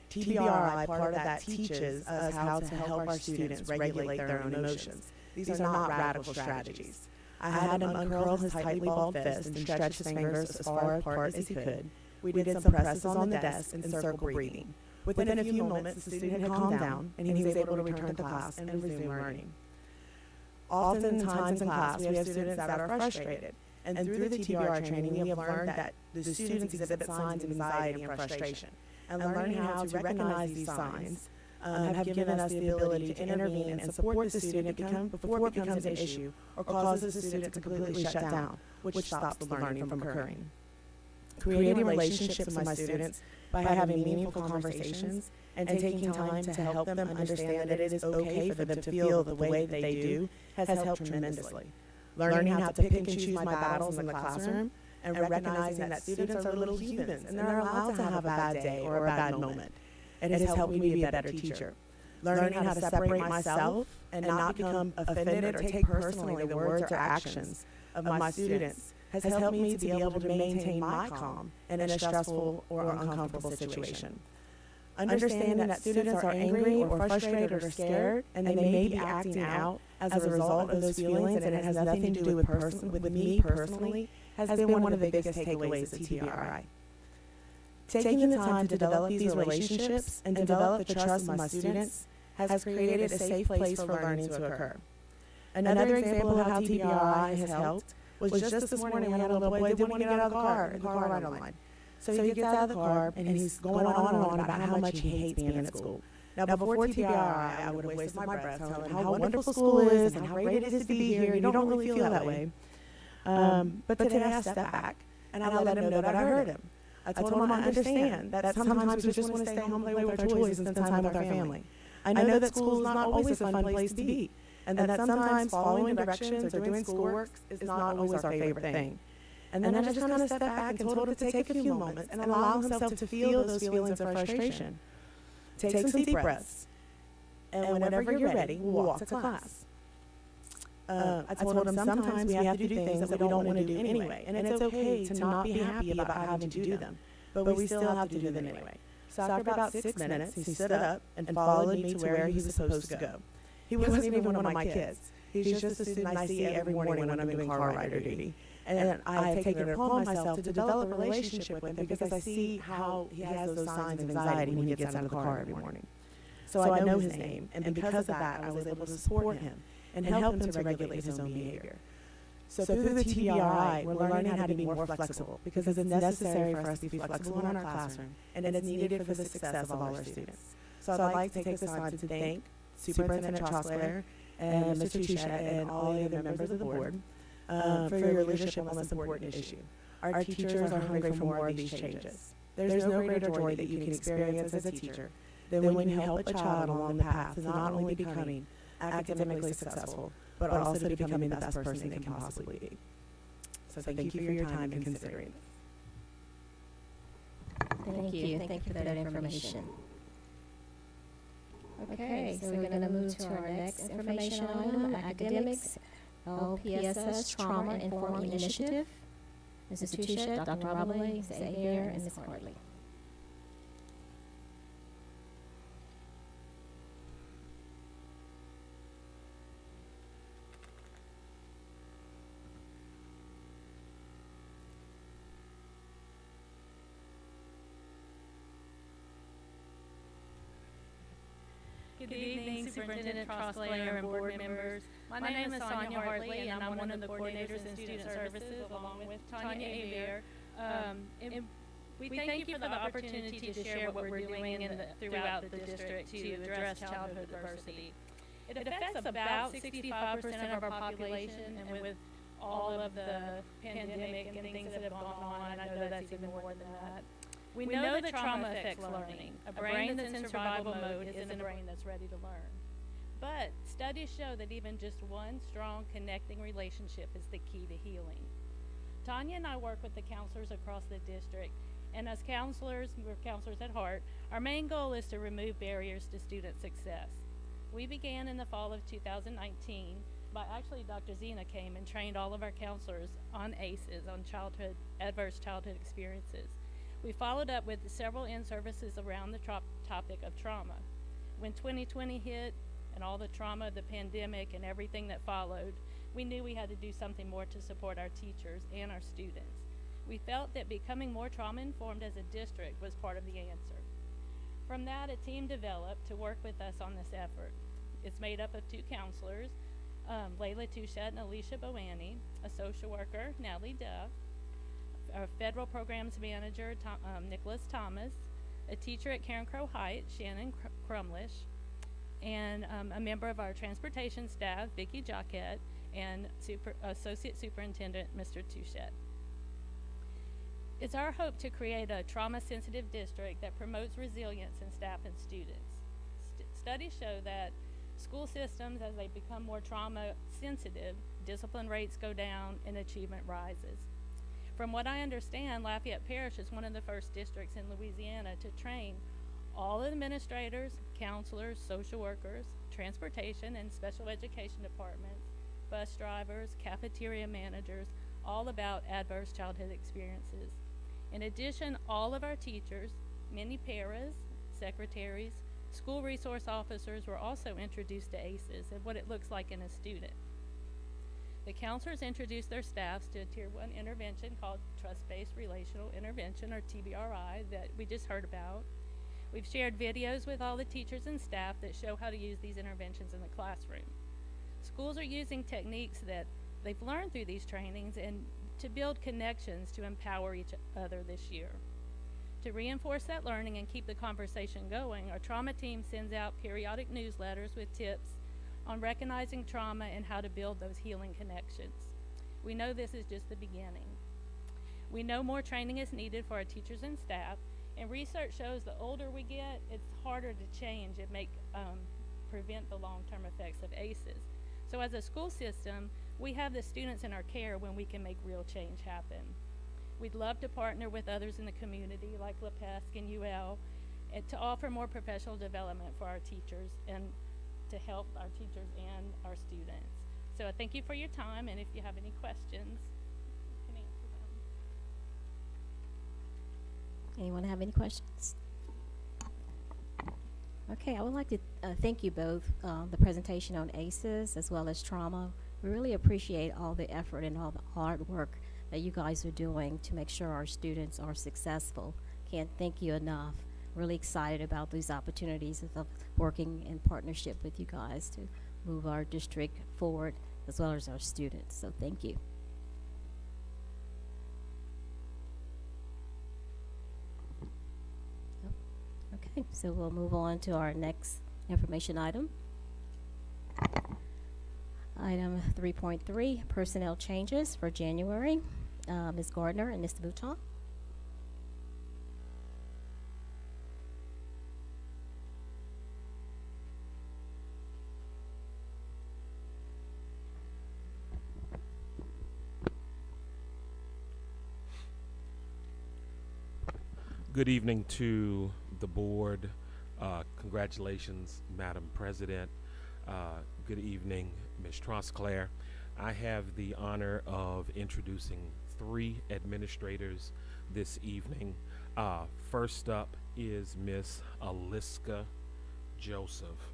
TBRI, part of that, teaches us how to help our students regulate their own emotions. These are not radical strategies. I had him uncurl his tightly balled fist and stretch his fingers as far apart as he could. We did some presses on the desk and circle breathing. Within a few moments, the student had calmed down, and he was able to return to class and resume learning. Oftentimes in class, we have students that are frustrated. And through the TBR training, we have learned that the students exhibit signs of anxiety and frustration. And learning how to recognize these signs have given us the ability to intervene and support the student before it becomes an issue or causes the student to completely shut down, which stops the learning from occurring. Creating relationships with my students by having meaningful conversations and taking time to help them understand that it is okay for them to feel the way they do has helped tremendously. Learning how to pick and choose my battles in the classroom and recognizing that students are little humans and they're allowed to have a bad day or a bad moment. It has helped me be a better teacher. Learning how to separate myself and not become offended or take personally the words or actions of my students has helped me to be able to maintain my calm in a stressful or uncomfortable situation. Understanding that students are angry or frustrated or scared, and they may be acting out as a result of those feelings, and it has nothing to do with me personally, has been one of the biggest takeaways of TBRI. Taking the time to develop these relationships and develop the trust of my students has created a safe place for learning to occur. Another example of how TBRI has helped was just this morning we had a little boy that didn't want to get out of the car and the car ride online. So he gets out of the car and he's going on and on about how much he hates being at school. Now before TBRI, I would have wasted my breath telling him how wonderful school is and how great it is to be here. You don't really feel that way. But today I stepped back and I let him know that I heard him. I told him I understand that sometimes we just want to stay home and play with our toys and spend time with our family. I know that school is not always a fun place to be, and that sometimes following directions or doing schoolwork is not always our favorite thing. And then I just kind of stepped back and told him to take a few moments and allow himself to feel those feelings of frustration. Take some deep breaths. And whenever you're ready, walk to class. I told him sometimes we have to do things that we don't want to do anyway. And it's okay to not be happy about having to do them. But we still have to do them anyway. So after about 6 minutes, he stood up and followed me to where he was supposed to go. He wasn't even one of my kids. He's just a student I see every morning when I'm doing car rider duty. And I have taken it upon myself to develop a relationship with him because I see how he has those signs of anxiety when he gets out of the car every morning. So I know his name, and because of that, I was able to support him and help him to regulate his own behavior. So through the TBRI, we're learning how to be more flexible because it's necessary for us to be flexible in our classroom, and it's needed for the success of all our students. So I'd like to take this time to thank Superintendent Trostler and Mr. Touchette and all the other members of the board for your leadership on this important issue. Our teachers are hungry for more of these changes. There's no greater joy that you can experience as a teacher than when you help a child along the path to not only becoming academically successful, but also to becoming the best person they can possibly be. So thank you for your time in considering this. Thank you. Thank you for that information. Okay, so we're going to move to our next information item, academics, LPSS Trauma Informed Initiative. Mrs. Touchette, Dr. Robley, Ms. Aguirre, and Ms. Hartley. Good evening, Superintendent Trostler and board members. My name is Sonia Hartley, and I'm one of the coordinators in student services, along with Tanya Avier. And we thank you for the opportunity to share what we're doing throughout the district to address childhood diversity. It affects about 65% of our population, and with all of the pandemic and things that have gone on, I know that's even more than that. We know that trauma affects learning. A brain that's in survival mode isn't a brain that's ready to learn. But studies show that even just one strong connecting relationship is the key to healing. Tanya and I work with the counselors across the district, and as counselors, we're counselors at heart, our main goal is to remove barriers to student success. We began in the fall of 2019 by actually Dr. Zena came and trained all of our counselors on ACEs, on adverse childhood experiences. We followed up with several in-services around the topic of trauma. When 2020 hit and all the trauma, the pandemic, and everything that followed, we knew we had to do something more to support our teachers and our students. We felt that becoming more trauma-informed as a district was part of the answer. From that, a team developed to work with us on this effort. It's made up of two counselors, Layla Touchette and Alicia Boani, a social worker, Natalie Duff, our federal programs manager, Nicholas Thomas, a teacher at Carencro Heights, Shannon Crumlish, and a member of our transportation staff, Vicki Jacquette, and Associate Superintendent, Mr. Touchette. It's our hope to create a trauma-sensitive district that promotes resilience in staff and students. Studies show that school systems, as they become more trauma-sensitive, discipline rates go down and achievement rises. From what I understand, Lafayette Parish is one of the first districts in Louisiana to train all administrators, counselors, social workers, transportation and special education departments, bus drivers, cafeteria managers, all about adverse childhood experiences. In addition, all of our teachers, many paras, secretaries, school resource officers were also introduced to ACEs and what it looks like in a student. The counselors introduced their staffs to a Tier 1 intervention called Trust-Based Relational Intervention, or TBRI, that we just heard about. We've shared videos with all the teachers and staff that show how to use these interventions in the classroom. Schools are using techniques that they've learned through these trainings and to build connections to empower each other this year. To reinforce that learning and keep the conversation going, our trauma team sends out periodic newsletters with tips on recognizing trauma and how to build those healing connections. We know this is just the beginning. We know more training is needed for our teachers and staff, and research shows the older we get, it's harder to change and prevent the long-term effects of ACEs. So as a school system, We have the students in our care when we can make real change happen. We'd love to partner with others in the community like LPSB and UL to offer more professional development for our teachers and to help our teachers and our students. So I thank you for your time, and if you have any questions, you can answer them. Anyone have any questions? Okay, I would like to thank you both, the presentation on ACEs as well as trauma. We really appreciate all the effort and all the hard work that you guys are doing to make sure our students are successful. Can't thank you enough. Really excited about these opportunities of working in partnership with you guys to move our district forward as well as our students. So thank you. Okay, so we'll move on to our next information item. Item 3.3, personnel changes for January. Ms. Gardner and Mr. Bouton. Good evening to the board. Congratulations, Madam President. Good evening, Ms. Trosclair. I have the honor of introducing 3 administrators this evening. First up is Ms. Aliska Joseph.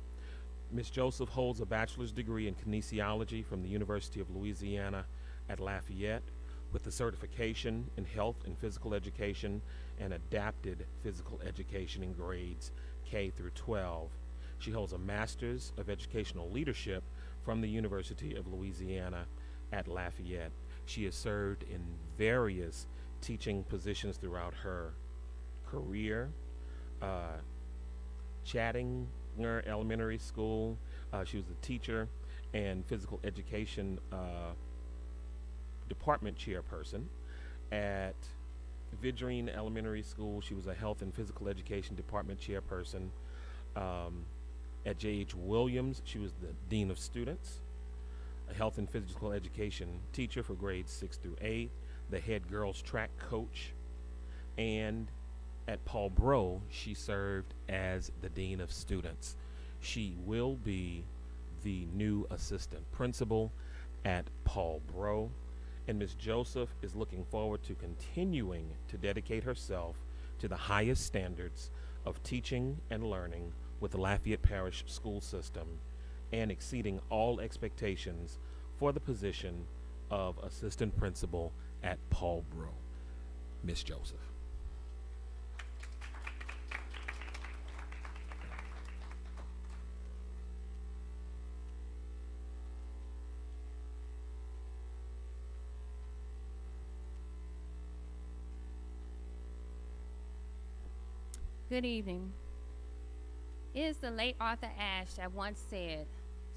Ms. Joseph holds a bachelor's degree in kinesiology from the University of Louisiana at Lafayette, with a certification in health and physical education and adapted physical education in grades K through 12. She holds a master's of educational leadership from the University of Louisiana at Lafayette. She has served in various teaching positions throughout her career. Chattinger Elementary School, she was a teacher and physical education department chairperson. At Vidrine Elementary School, she was a health and physical education department chairperson. At J.H. Williams, she was the dean of students, a health and physical education teacher for grades 6 through 8, the head girls track coach, and at Paul Bro, she served as the dean of students. She will be the new assistant principal at Paul Bro. And Ms. Joseph is looking forward to continuing to dedicate herself to the highest standards of teaching and learning with the Lafayette Parish school system and exceeding all expectations for the position of assistant principal at Paul Bro. Ms. Joseph. Good evening. It is the late Arthur Ashe that once said,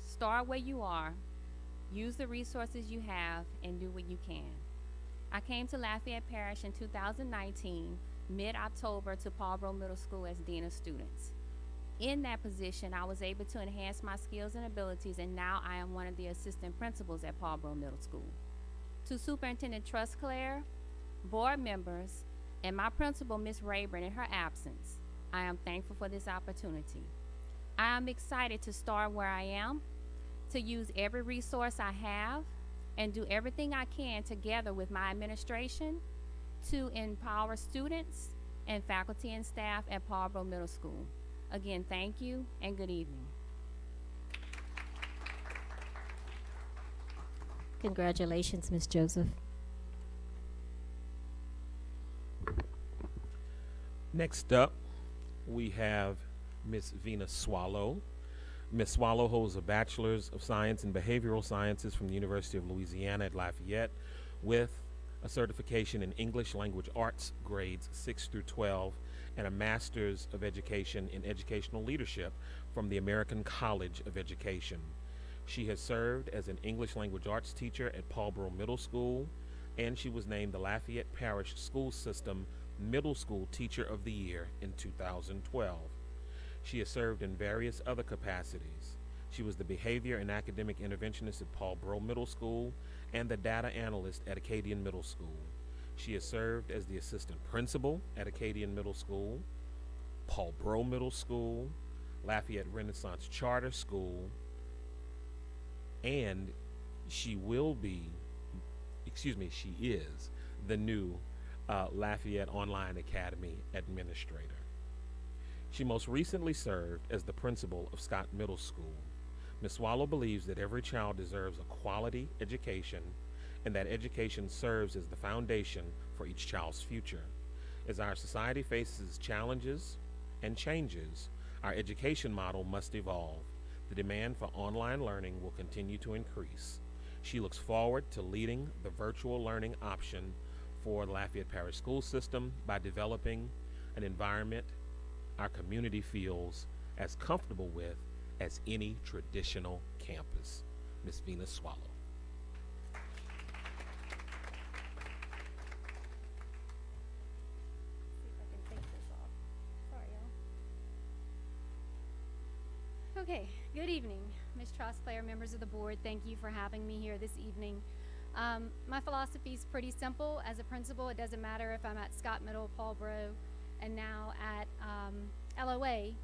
"Start where you are, use the resources you have, and do what you can." I came to Lafayette Parish in 2019, mid-October, to Paul Bro Middle School as Dean of Students. In that position, I was able to enhance my skills and abilities, and now I am one of the assistant principals at Paul Bro Middle School. To Superintendent Trosclair, board members, and my principal, Ms. Rayburn, in her absence, I am thankful for this opportunity. I am excited to start where I am, to use every resource I have, and do everything I can together with my administration to empower students and faculty and staff at Paul Bro Middle School. Again, thank you and good evening. Congratulations, Ms. Joseph. Next up, we have Ms. Vina Swallow. Ms. Swallow holds a Bachelor's of Science in Behavioral Sciences from the University of Louisiana at Lafayette with a certification in English Language Arts grades 6 through 12 and a Master's of Education in Educational Leadership from the American College of Education. She has served as an English Language Arts teacher at Paul Bro Middle School, and she was named the Lafayette Parish School System Middle School Teacher of the Year in 2012. She has served in various other capacities. She was the behavior and academic interventionist at Paul Breaux Middle School and the data analyst at Acadian Middle School. She has served as the assistant principal at Acadian Middle School, Paul Breaux Middle School, Lafayette Renaissance Charter School, and she is the new Lafayette Online Academy administrator. She most recently served as the principal of Scott Middle School. Ms. Swallow believes that every child deserves a quality education and that education serves as the foundation for each child's future. As our society faces challenges and changes, our education model must evolve. The demand for online learning will continue to increase. She looks forward to leading the virtual learning option for the Lafayette Parish school system by developing an environment our community feels as comfortable with as any traditional campus. Ms. Venus Swallow. Okay, good evening, Ms. Trosclair, members of the board. Thank you for having me here this evening. My philosophy is pretty simple. As a principal, it doesn't matter if I'm at Scott Middle, Paul Breaux, and now at LOA.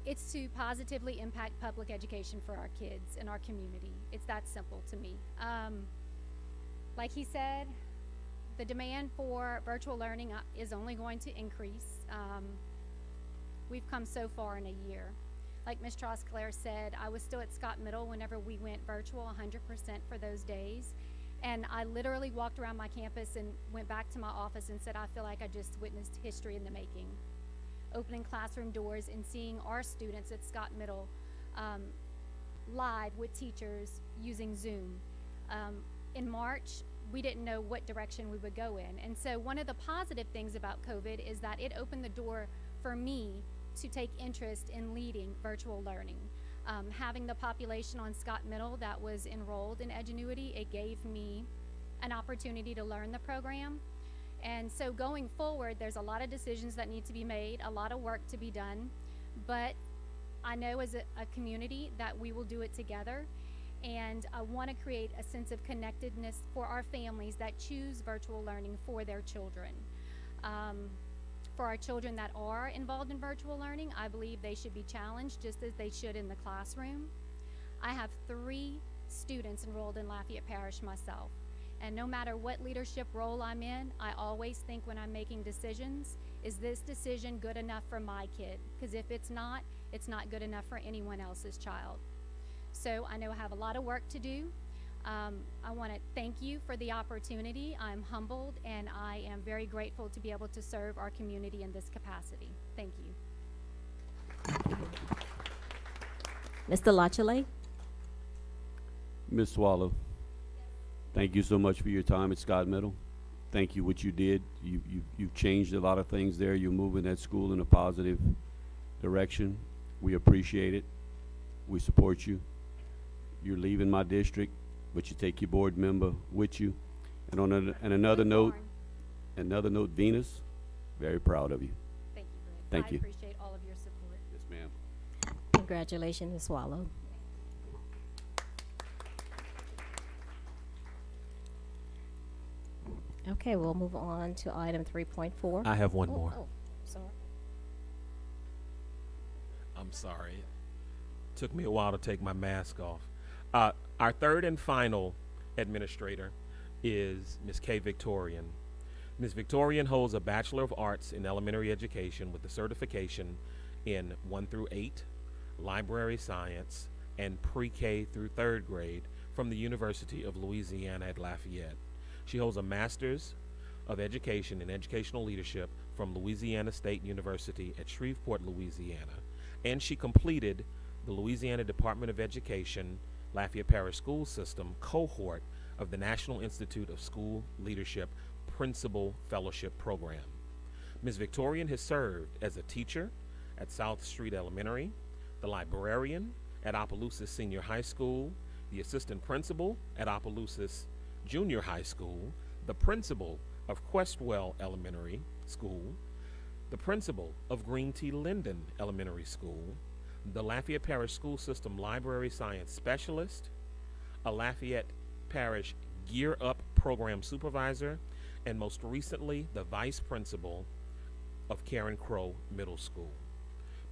It's to positively impact public education for our kids and our community. It's that simple to me. Like he said, the demand for virtual learning is only going to increase. We've come so far in a year. Like Ms. Trosclair said, I was still at Scott Middle whenever we went virtual 100% for those days. And I literally walked around my campus and went back to my office and said, I feel like I just witnessed history in the making. Opening classroom doors and seeing our students at Scott Middle live with teachers using Zoom. In March, we didn't know what direction we would go in. And so one of the positive things about COVID is that it opened the door for me to take interest in leading virtual learning. Having the population on Scott Middle that was enrolled in Edgenuity, it gave me an opportunity to learn the program. And so going forward, there's a lot of decisions that need to be made, a lot of work to be done, but I know as a community that we will do it together. And I want to create a sense of connectedness for our families that choose virtual learning for their children. For our children that are involved in virtual learning, I believe they should be challenged just as they should in the classroom. I have 3 students enrolled in Lafayette Parish myself. And no matter what leadership role I'm in, I always think when I'm making decisions, is this decision good enough for my kid? Because if it's not good enough for anyone else's child. So I know I have a lot of work to do. I want to thank you for the opportunity. I'm humbled and I am very grateful to be able to serve our community in this capacity. Thank you. Mr. Lachele? Ms. Swallow, thank you so much for your time at Scott Middle. Thank you what you did. You've changed a lot of things there. You're moving that school in a positive direction. We appreciate it. We support you. You're leaving my district, but you take your board member with you. And on another note, Venus, very proud of you. Thank you, Brett. Thank you. I appreciate all of your support. Yes, ma'am. Congratulations, Ms. Swallow. Okay, we'll move on to item 3.4. I have one more. Oh, sorry. I'm sorry. Took me a while to take my mask off. Our third and final administrator is Ms. Kay Victorian. Ms. Victorian holds a Bachelor of Arts in Elementary Education with a certification in 1 through 8, Library Science, and Pre-K through 3rd grade from the University of Louisiana at Lafayette. She holds a Master's of Education in Educational Leadership from Louisiana State University at Shreveport, Louisiana, and she completed the Louisiana Department of Education Lafayette Parish School System cohort of the National Institute of School Leadership Principal Fellowship Program. Ms. Victorian has served as a teacher at South Street Elementary, the librarian at Opelousas Senior High School, the assistant principal at Opelousas Junior High School, the principal of Questwell Elementary School, the principal of Green Tea Linden Elementary School, the Lafayette Parish School System Library Science Specialist, a Lafayette Parish Gear Up Program Supervisor, and most recently, the Vice Principal of Carencro Middle School.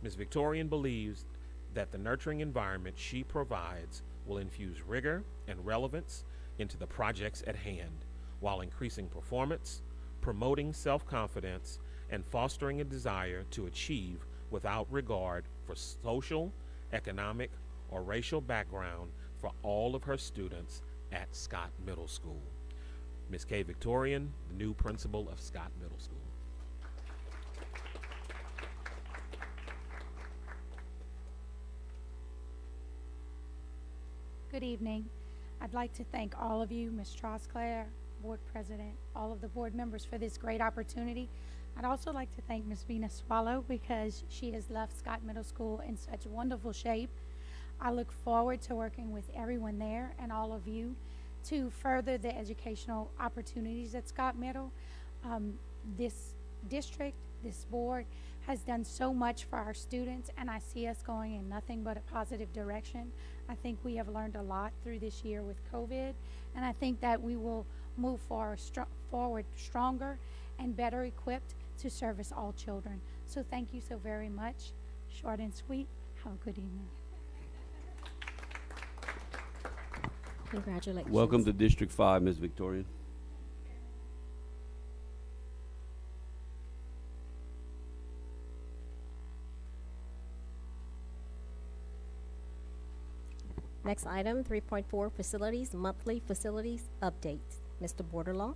Ms. Victorian believes that the nurturing environment she provides will infuse rigor and relevance into the projects at hand, while increasing performance, promoting self-confidence, and fostering a desire to achieve without regard for social, economic, or racial background for all of her students at Scott Middle School. Ms. K. Victorian, the new principal of Scott Middle School. Good evening. I'd like to thank all of you, Ms. Trosclair, Board President, all of the board members for this great opportunity. I'd also like to thank Ms. Vina Swallow because she has left Scott Middle School in such wonderful shape. I look forward to working with everyone there and all of you to further the educational opportunities at Scott Middle. This district, this board has done so much for our students, and I see us going in nothing but a positive direction. I think we have learned a lot through this year with COVID, and I think that we will move forward stronger and better equipped to service all children. So thank you so very much. Short and sweet. Have a good evening. Congratulations. Welcome to District 5, Ms. Victorian. Next item, 3.4, facilities, monthly facilities updates. Mr. Borderlaw.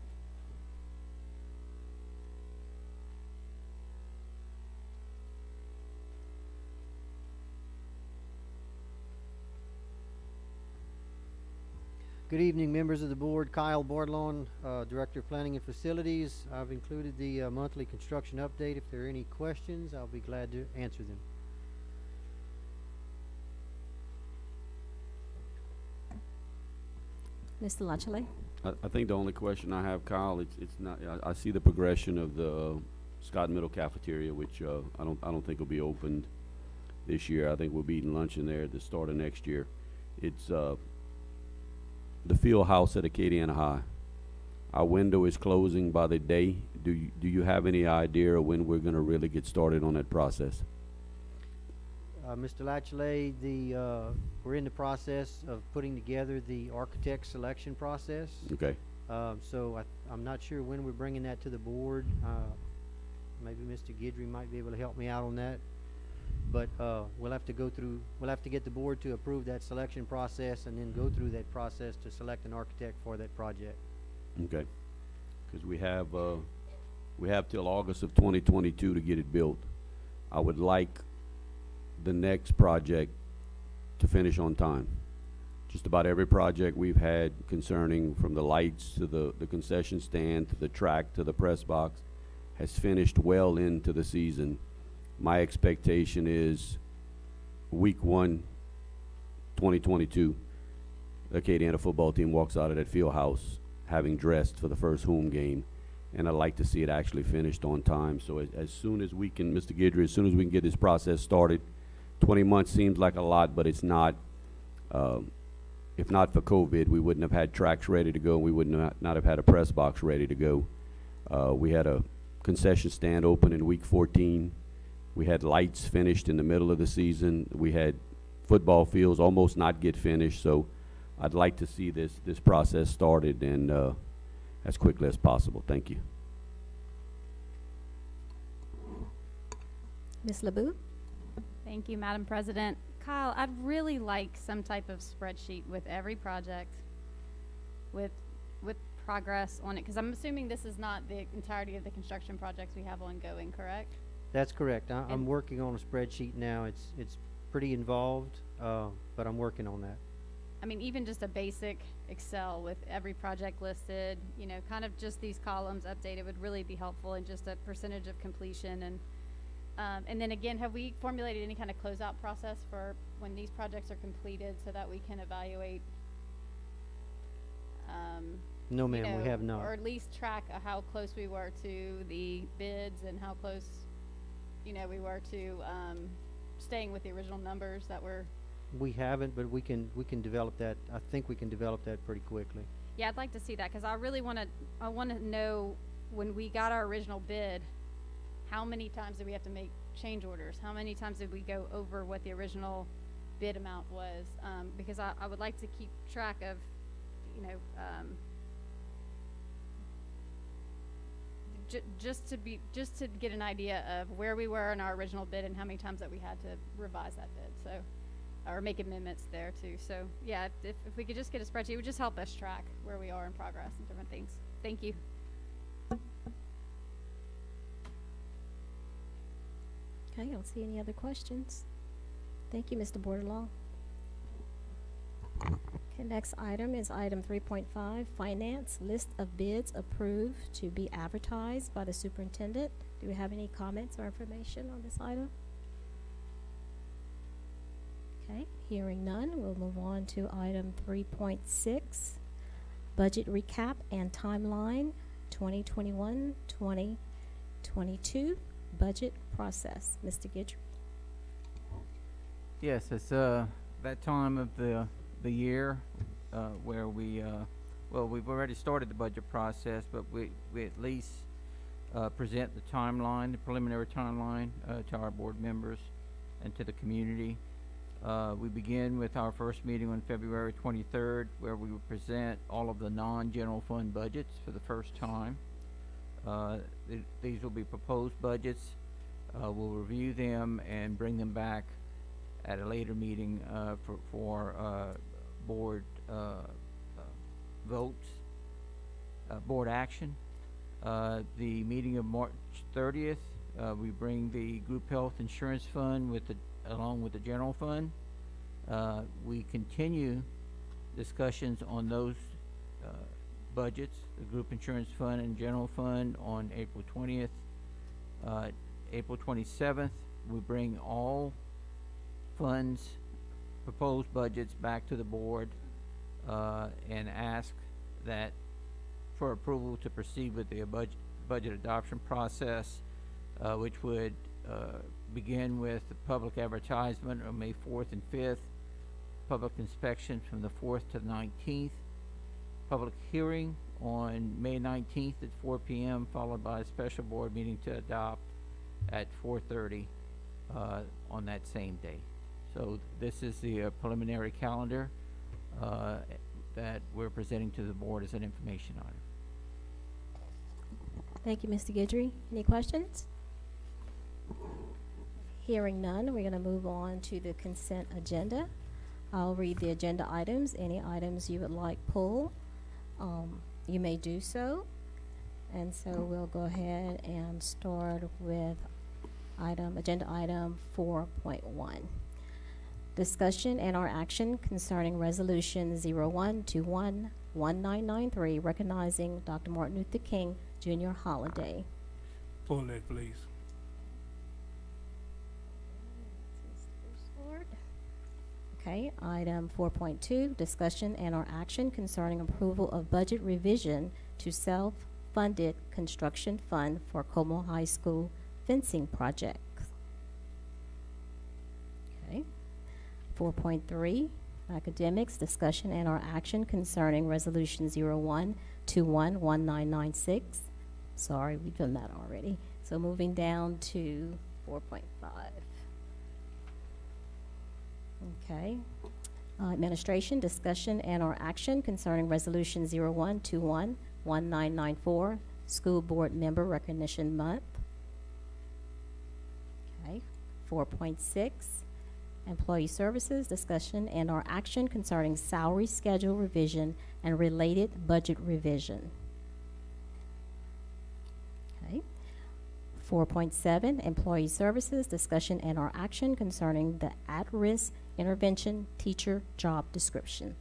Good evening, members of the board. Kyle Bordelon, Director of Planning and Facilities. I've included the monthly construction update. If there are any questions, I'll be glad to answer them. Mr. Lachele. I think the only question I have, Kyle, it's not. I see the progression of the Scott Middle cafeteria, which I don't think will be opened this year. I think we'll be eating lunch in there at the start of next year. It's the field house at Acadiana High. Our window is closing by the day. Do you have any idea of when we're going to really get started on that process? Mr. Lachele, we're in the process of putting together the architect selection process. Okay. So I'm not sure when we're bringing that to the board. Maybe Mr. Guidry might be able to help me out on that. But we'll have to get the board to approve that selection process and then go through that process to select an architect for that project. Okay. Because we have till August of 2022 to get it built. I would like the next project to finish on time. Just about every project we've had concerning from the lights to the concession stand to the track to the press box has finished well into the season. My expectation is week 1, 2022, the Acadiana football team walks out of that field house having dressed for the first home game, and I'd like to see it actually finished on time. So as soon as we can, Mr. Guidry, as soon as we can get this process started, 20 months seems like a lot, but it's not. If not for COVID, we wouldn't have had tracks ready to go, and we would not have had a press box ready to go. We had a concession stand open in week 14. We had lights finished in the middle of the season. We had football fields almost not get finished. So I'd like to see this process started and as quickly as possible. Thank you. Ms. LeBou. Thank you, Madam President. Kyle, I'd really like some type of spreadsheet with every project, with progress on it, because I'm assuming this is not the entirety of the construction projects we have ongoing, correct? That's correct. I'm working on a spreadsheet now. It's pretty involved, but I'm working on that. I mean, even just a basic Excel with every project listed, you know, kind of just these columns updated would really be helpful, and just a percentage of completion. And then again, have we formulated any kind of closeout process for when these projects are completed so that we can evaluate? No, ma'am, we have not. Or at least track how close we were to the bids and how close, you know, we were to staying with the original numbers that were. We haven't, but we can develop that. I think we can develop that pretty quickly. Yeah, I'd like to see that, because I really want to know, when we got our original bid, how many times did we have to make change orders? How many times did we go over what the original bid amount was? Because I would like to keep track of, just to get an idea of where we were in our original bid and how many times that we had to revise that bid. So, or make amendments there too. So yeah, if we could just get a spreadsheet, it would just help us track where we are in progress and different things. Thank you. Okay, I don't see any other questions. Thank you, Mr. Bordelon. Okay, next item is item 3.5, finance, list of bids approved to be advertised by the superintendent. Do we have any comments or information on this item? Okay, hearing none, we'll move on to item 3.6, budget recap and timeline 2021-2022 budget process. Mr. Guidry. Yes, it's that time of the year where we've already started the budget process, but we at least present the timeline, the preliminary timeline to our board members and to the community. We begin with our first meeting on February 23rd, where we will present all of the non-general fund budgets for the first time. These will be proposed budgets. We'll review them and bring them back at a later meeting for board votes, board action. The meeting of March 30th, we bring the group health insurance fund along with the general fund. We continue discussions on those budgets, the group insurance fund and general fund, on April 20th. April 27th, we bring all funds, proposed budgets back to the board and ask that for approval to proceed with the budget adoption process, which would begin with the public advertisement on May 4th and 5th, public inspection from the 4th to the 19th, public hearing on May 19th at 4 p.m., followed by a special board meeting to adopt at 4:30 on that same day. So this is the preliminary calendar that we're presenting to the board as an information item. Thank you, Mr. Guidry. Any questions? Hearing none, we're going to move on to the consent agenda. I'll read the agenda items. Any items you would like pulled, you may do so. And so we'll go ahead and start with agenda item 4.1. Discussion and or action concerning resolution 0121-1993 recognizing Dr. Martin Luther King Jr. holiday. Pull that, please. Okay, item 4.2, discussion and or action concerning approval of budget revision to self-funded construction fund for Como High School fencing project. Okay. 4.3, academics, discussion and or action concerning resolution 0121-1996. Sorry, we've done that already. So moving down to 4.5. Okay. Administration, discussion and or action concerning resolution 0121-1994, school board member recognition month. Okay. 4.6, employee services, discussion and or action concerning salary schedule revision and related budget revision. Okay. 4.7, employee services, discussion and or action concerning the at-risk intervention teacher job description.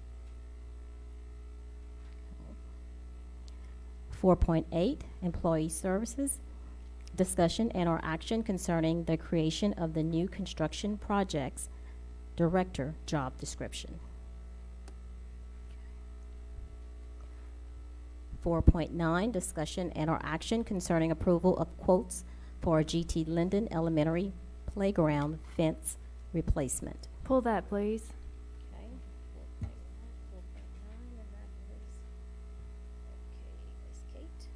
4.8, employee services, discussion and or action concerning the creation of the new construction projects director job description. 4.9, discussion and or action concerning approval of quotes for GT Linden Elementary playground fence replacement. Pull that, please. Okay. 4.9, and that is, okay, Miss Kate.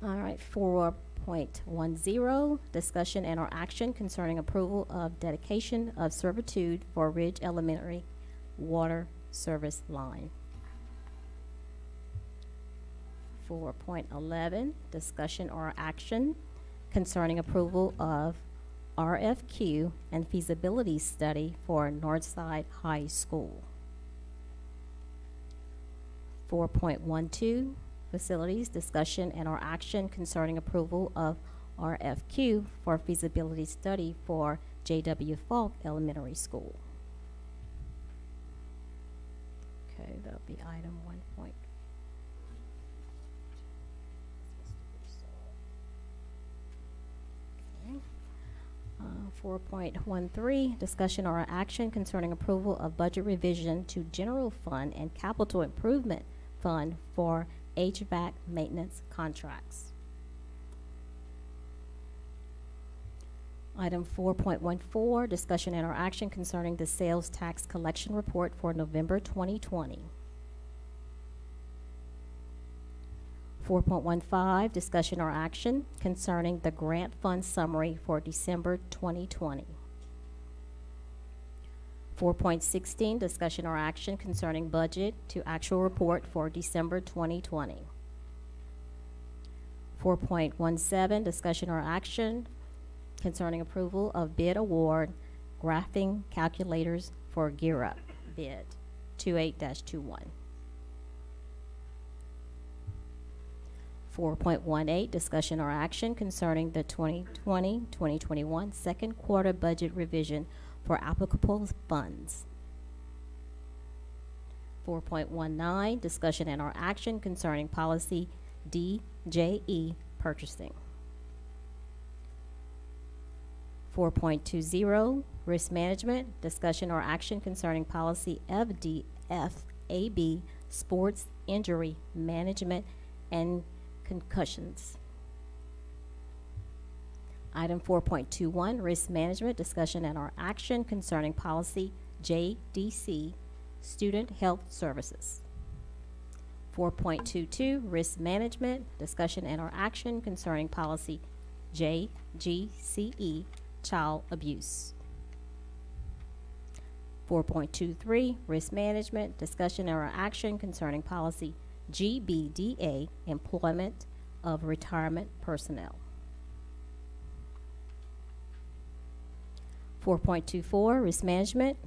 All right, 4.10, discussion and or action concerning approval of dedication of servitude for Ridge Elementary water service line. 4.11, discussion or action concerning approval of RFQ and feasibility study for Northside High School. 4.12, facilities, discussion and or action concerning approval of RFQ for feasibility study for J.W. Falk Elementary School. Okay, that'll be item 1. 4.13, discussion or action concerning approval of budget revision to general fund and capital improvement fund for HVAC maintenance contracts. Item 4.14, discussion and or action concerning the sales tax collection report for November 2020. 4.15, discussion or action concerning the grant fund summary for December 2020. 4.16, discussion or action concerning budget to actual report for December 2020. 4.17, discussion or action concerning approval of bid award graphing calculators for Gear Up bid 28-21. 4.18, discussion or action concerning the 2020-2021 second quarter budget revision for applicable funds. 4.19, discussion and or action concerning policy DJE purchasing. 4.20, risk management, discussion or action concerning policy FDFAB, sports injury management and concussions. Item 4.21, risk management, discussion and or action concerning policy JDC, student health services. 4.22, risk management, discussion and or action concerning policy JGCE, child abuse. 4.23, risk management, discussion and or action concerning policy GBDA, employment of retirement personnel. 4.24, risk management,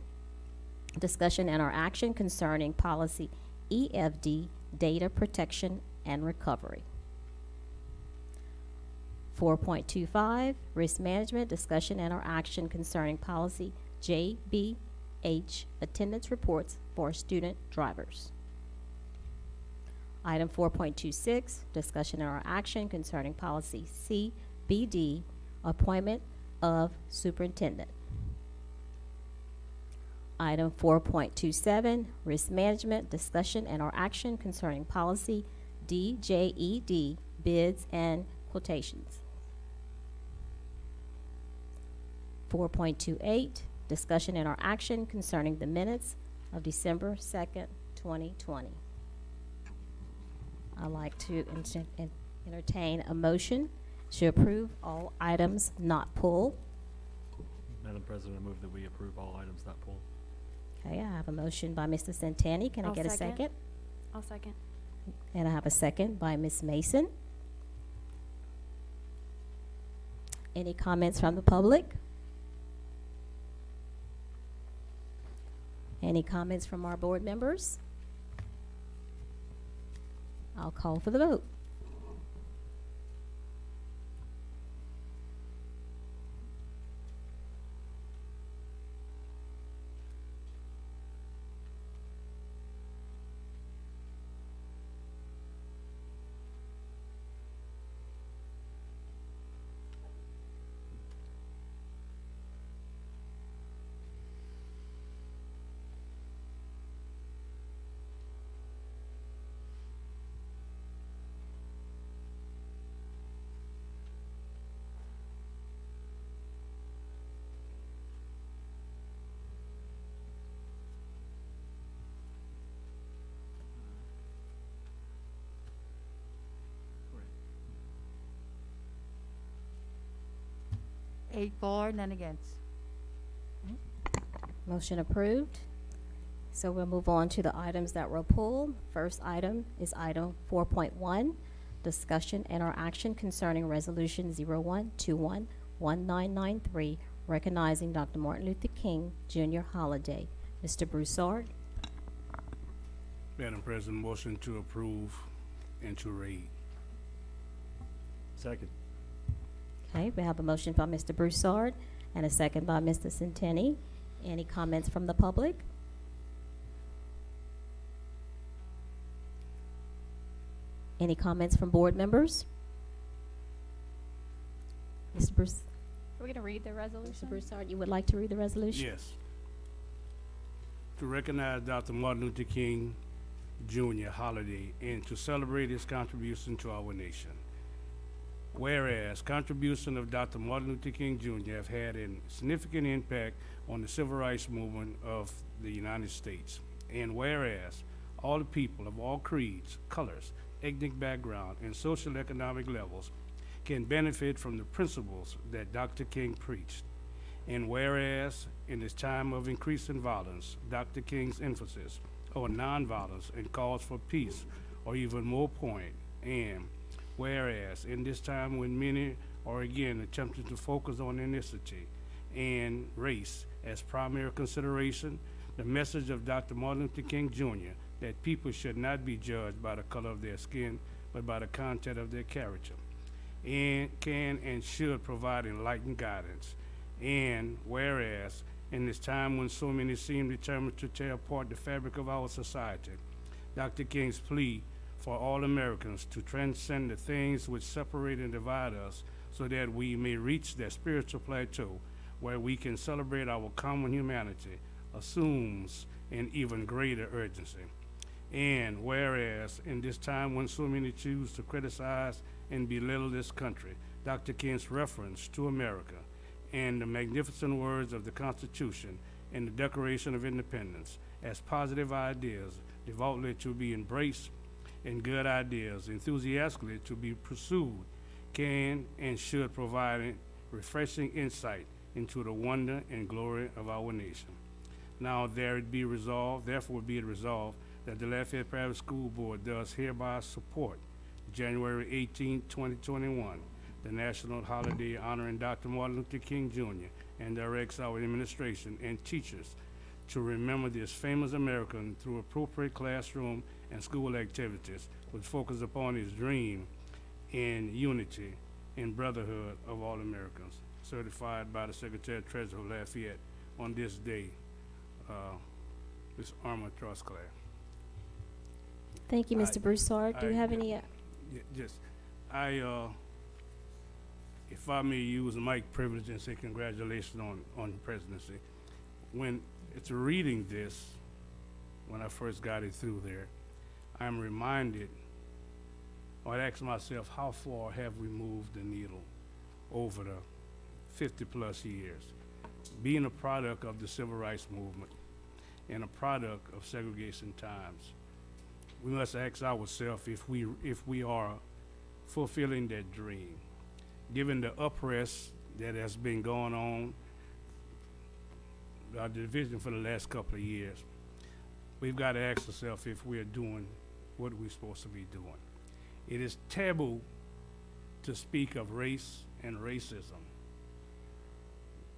discussion and or action concerning policy EFD, data protection and recovery. 4.25, risk management, discussion and or action concerning policy JBH, attendance reports for student drivers. Item 4.26, discussion or action concerning policy CBD, appointment of superintendent. Item 4.27, risk management, discussion and or action concerning policy DJED, bids and quotations. 4.28, discussion and or action concerning the minutes of December 2nd, 2020. I'd like to entertain a motion to approve all items not pulled. Madam President, I move that we approve all items not pulled. Okay, I have a motion by Mr. Santani. Can I get a second? I'll second. And I have a second by Ms. Mason. Any comments from the public? Any comments from our board members? I'll call for the vote. 8 for, none against. Motion approved. So we'll move on to the items that were pulled. First item is item 4.1, discussion and or action concerning resolution 01211993, recognizing Dr. Martin Luther King Jr. holiday. Mr. Broussard. Madam President, motion to approve and to read. Second. Okay, we have a motion by Mr. Broussard and a second by Mr. Centeni. Any comments from the public? Any comments from board members? Mr. Bruce, Are we going to read the Mr. resolution? Broussard, you would like to read the resolution? Yes. To recognize Dr. Martin Luther King Jr. holiday and to celebrate his contribution to our nation. Whereas contribution of Dr. Martin Luther King Jr. have had a significant impact on the civil rights movement of the United States. And whereas all the people of all creeds, colors, ethnic background, and social economic levels can benefit from the principles that Dr. King preached. And whereas in this time of increasing violence, Dr. King's emphasis on nonviolence and calls for peace are even more poignant. And whereas in this time when many are again attempting to focus on ethnicity and race as primary consideration, the message of Dr. Martin Luther King Jr. that people should not be judged by the color of their skin, but by the content of their character, and can and should provide enlightened guidance. And whereas in this time when so many seem determined to tear apart the fabric of our society, Dr. King's plea for all Americans to transcend the things which separate and divide us so that we may reach that spiritual plateau where we can celebrate our common humanity assumes an even greater urgency. And whereas in this time when so many choose to criticize and belittle this country, Dr. King's reference to America and the magnificent words of the Constitution and the Declaration of Independence as positive ideas devoutly to be embraced and good ideas enthusiastically to be pursued can and should provide a refreshing insight into the wonder and glory of our nation. Now therefore be it resolved that the Lafayette Parish School Board does hereby support January 18, 2021, the national holiday honoring Dr. Martin Luther King Jr. and directs our administration and teachers to remember this famous American through appropriate classroom and school activities which focus upon his dream in unity and brotherhood of all Americans, certified by the Secretary of Treasury of Lafayette on this day, this Armor Trust Class. Thank you, Mr. Broussard. Do you have any? Yes, if I may use mic privilege and say congratulations on the presidency. When it's reading this, when I first got it through there, I'm reminded, or I ask myself, how far have we moved the needle over the 50 plus years? Being a product of the civil rights movement and a product of segregation times, we must ask ourselves if we are fulfilling that dream. Given the uppress that has been going on, our division for the last couple of years, we've got to ask ourselves if we're doing what we're supposed to be doing. It is taboo to speak of race and racism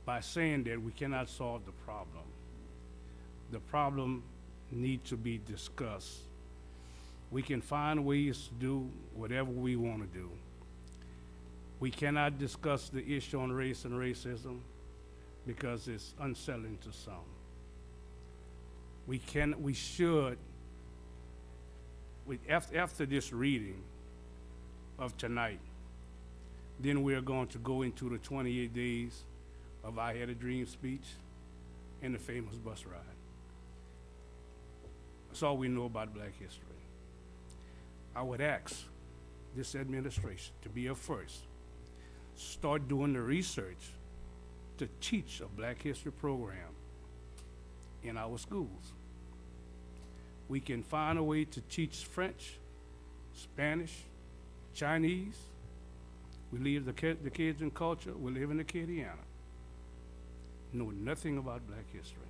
by saying that we cannot solve the problem. The problem needs to be discussed. We can find ways to do whatever we want to do. We cannot discuss the issue on race and racism because it's unsettling to some. After this reading of tonight, then we are going to go into the 28 days of I Had a Dream speech and the famous bus ride. That's all we know about Black history. I would ask this administration to be a first. Start doing the research to teach a Black history program in our schools. We can find a way to teach French, Spanish, Chinese. We leave the kids in culture. We live in Acadiana. Know nothing about black history.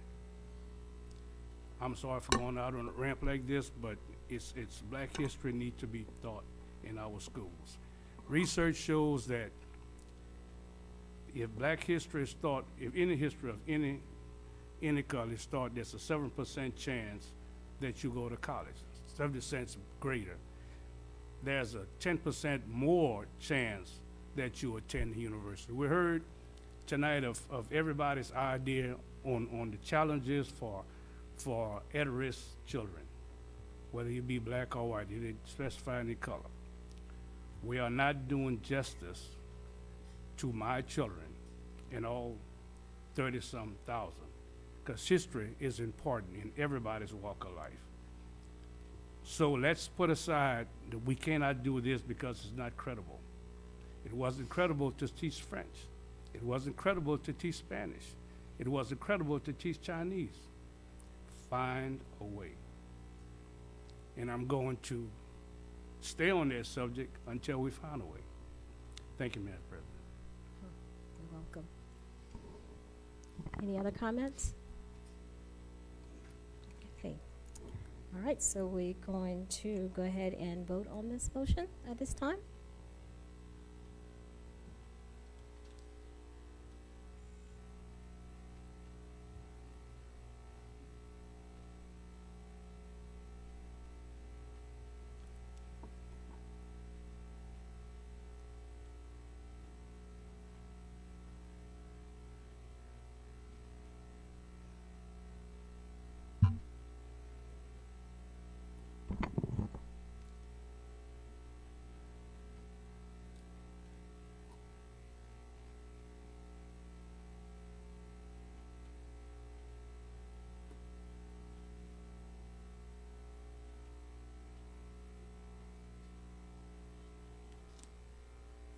I'm sorry for going out on a ramp like this, but it's black history needs to be taught in our schools. Research shows that if black history is taught, if any history of any color is taught, there's a 7% chance that you go to college, 70% greater. There's a 10% more chance that you attend the university. We heard tonight of everybody's idea on the challenges for at-risk children, whether you be black or white. You didn't specify any color. We are not doing justice to my children and all 30-some thousand, because history is important in everybody's walk of life. So let's put aside that we cannot do this because it's not credible. It wasn't credible to teach French. It wasn't credible to teach Spanish. It wasn't credible to teach Chinese. Find a way. And I'm going to stay on that subject until we find a way. Thank you, Madam President. You're welcome. Any other comments? Okay. All right, so we're going to go ahead and vote on this motion at this time.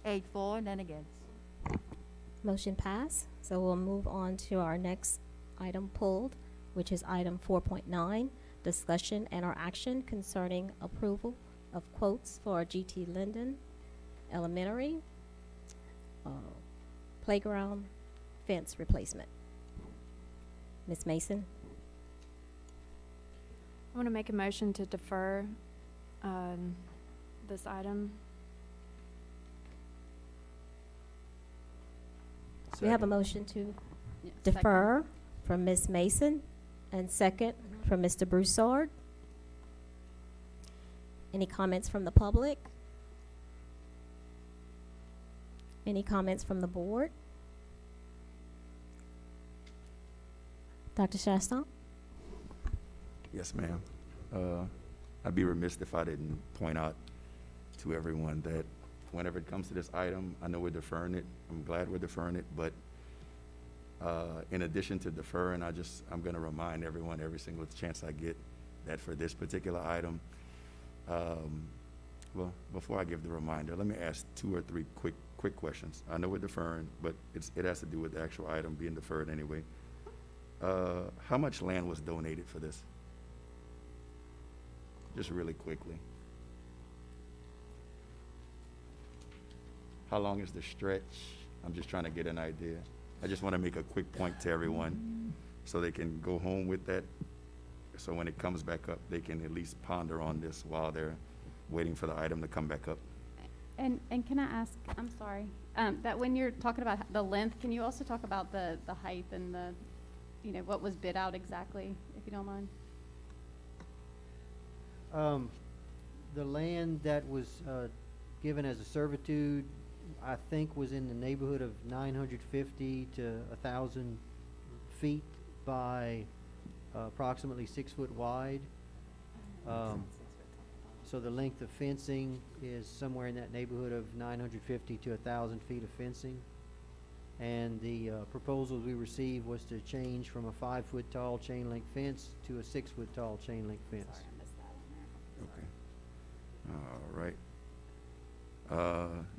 Eight, for, none against. Motion passed. So we'll move on to our next item pulled, which is item 4.9, discussion and or action concerning approval of quotes for GT Linden Elementary playground fence replacement. Ms. Mason? I want to make a motion to defer this item. We have a motion to defer from Ms. Mason and second from Mr. Broussard. Any comments from the public? Any comments from the board? Dr. Chaston? Yes, ma'am. I'd be remiss if I didn't point out to everyone that whenever it comes to this item, I know we're deferring it. I'm glad we're deferring it, but in addition to deferring, I'm going to remind everyone every single chance I get that for this particular item, well, before I give the reminder, let me ask 2 or 3 quick questions. I know we're deferring, but it has to do with the actual item being deferred anyway. How much land was donated for this? Just really quickly. How long is the stretch? I'm just trying to get an idea. I just want to make a quick point to everyone so they can go home with that. So when it comes back up, they can at least ponder on this while they're waiting for the item to come back up. And can I ask, I'm sorry, that when you're talking about the length, can you also talk about the height and the, what was bid out exactly, if you don't mind? The land that was given as a servitude, I think, was in the neighborhood of 950 to 1,000 feet by approximately 6 foot wide. So the length of fencing is somewhere in that neighborhood of 950 to 1,000 feet of fencing. And the proposals we received was to change from a 5 foot tall chain link fence to a 6 foot tall chain link fence. Sorry, I missed that on there. Okay. All right.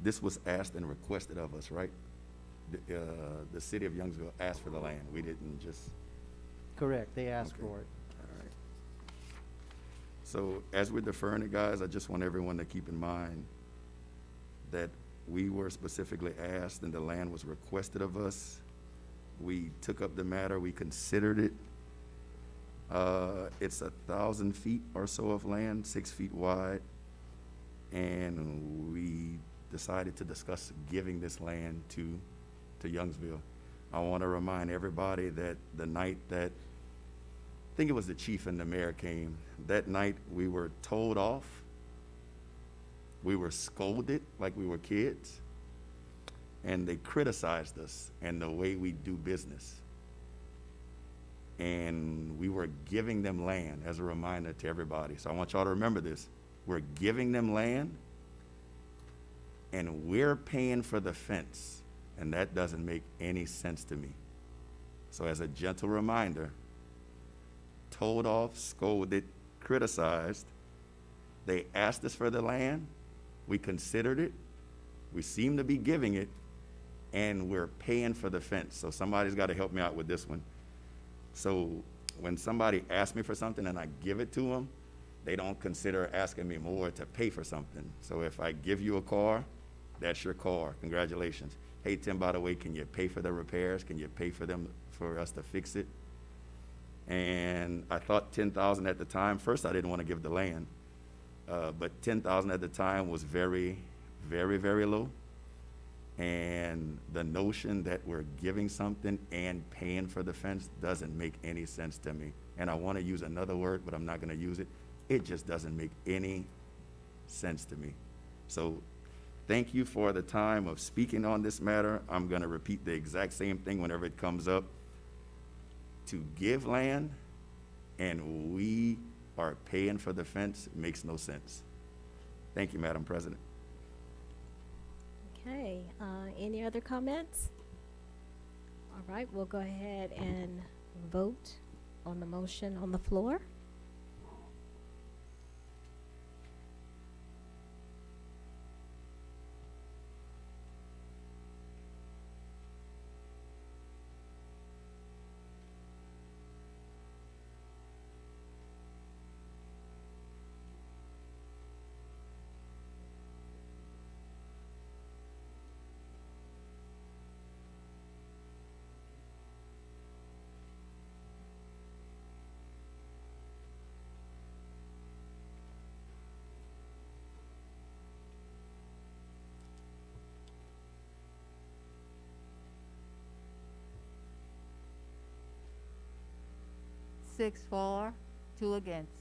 This was asked and requested of us, right? The city of Youngsville asked for the land. We didn't just... Correct. They asked Okay. for it. All right. So as we're deferring it, guys, I just want everyone to keep in mind that we were specifically asked and the land was requested of us. We took up the matter, we considered it. It's 1,000 feet or so of land, 6 feet wide. And we decided to discuss giving this land to Youngsville. I want to remind everybody that the night that, I think it was the chief and the mayor came, that night we were told off. We were scolded like we were kids. And they criticized us and the way we do business. And we were giving them land as a reminder to everybody. So I want y'all to remember this. We're giving them land and we're paying for the fence. And that doesn't make any sense to me. So as a gentle reminder, told off, scolded, criticized. They asked us for the land. We considered it. We seem to be giving it. And we're paying for the fence. So somebody's got to help me out with this one. So when somebody asks me for something and I give it to them, they don't consider asking me more to pay for something. So if I give you a car, that's your car. Congratulations. Hey, Tim, by the way, can you pay for the repairs? Can you pay for them, for us to fix it? And I thought $10,000 at the time. First, I didn't want to give the land. But $10,000 at the time was very, very, very low. And the notion that we're giving something and paying for the fence doesn't make any sense to me. And I want to use another word, but I'm not going to use it. It just doesn't make any sense to me. So thank you for the time of speaking on this matter. I'm going to repeat the exact same thing whenever it comes up. To give land and we are paying for the fence makes no sense. Thank you, Madam President. Okay, any other comments? All right, we'll go ahead and vote on the motion on the floor. Six for, 2 against.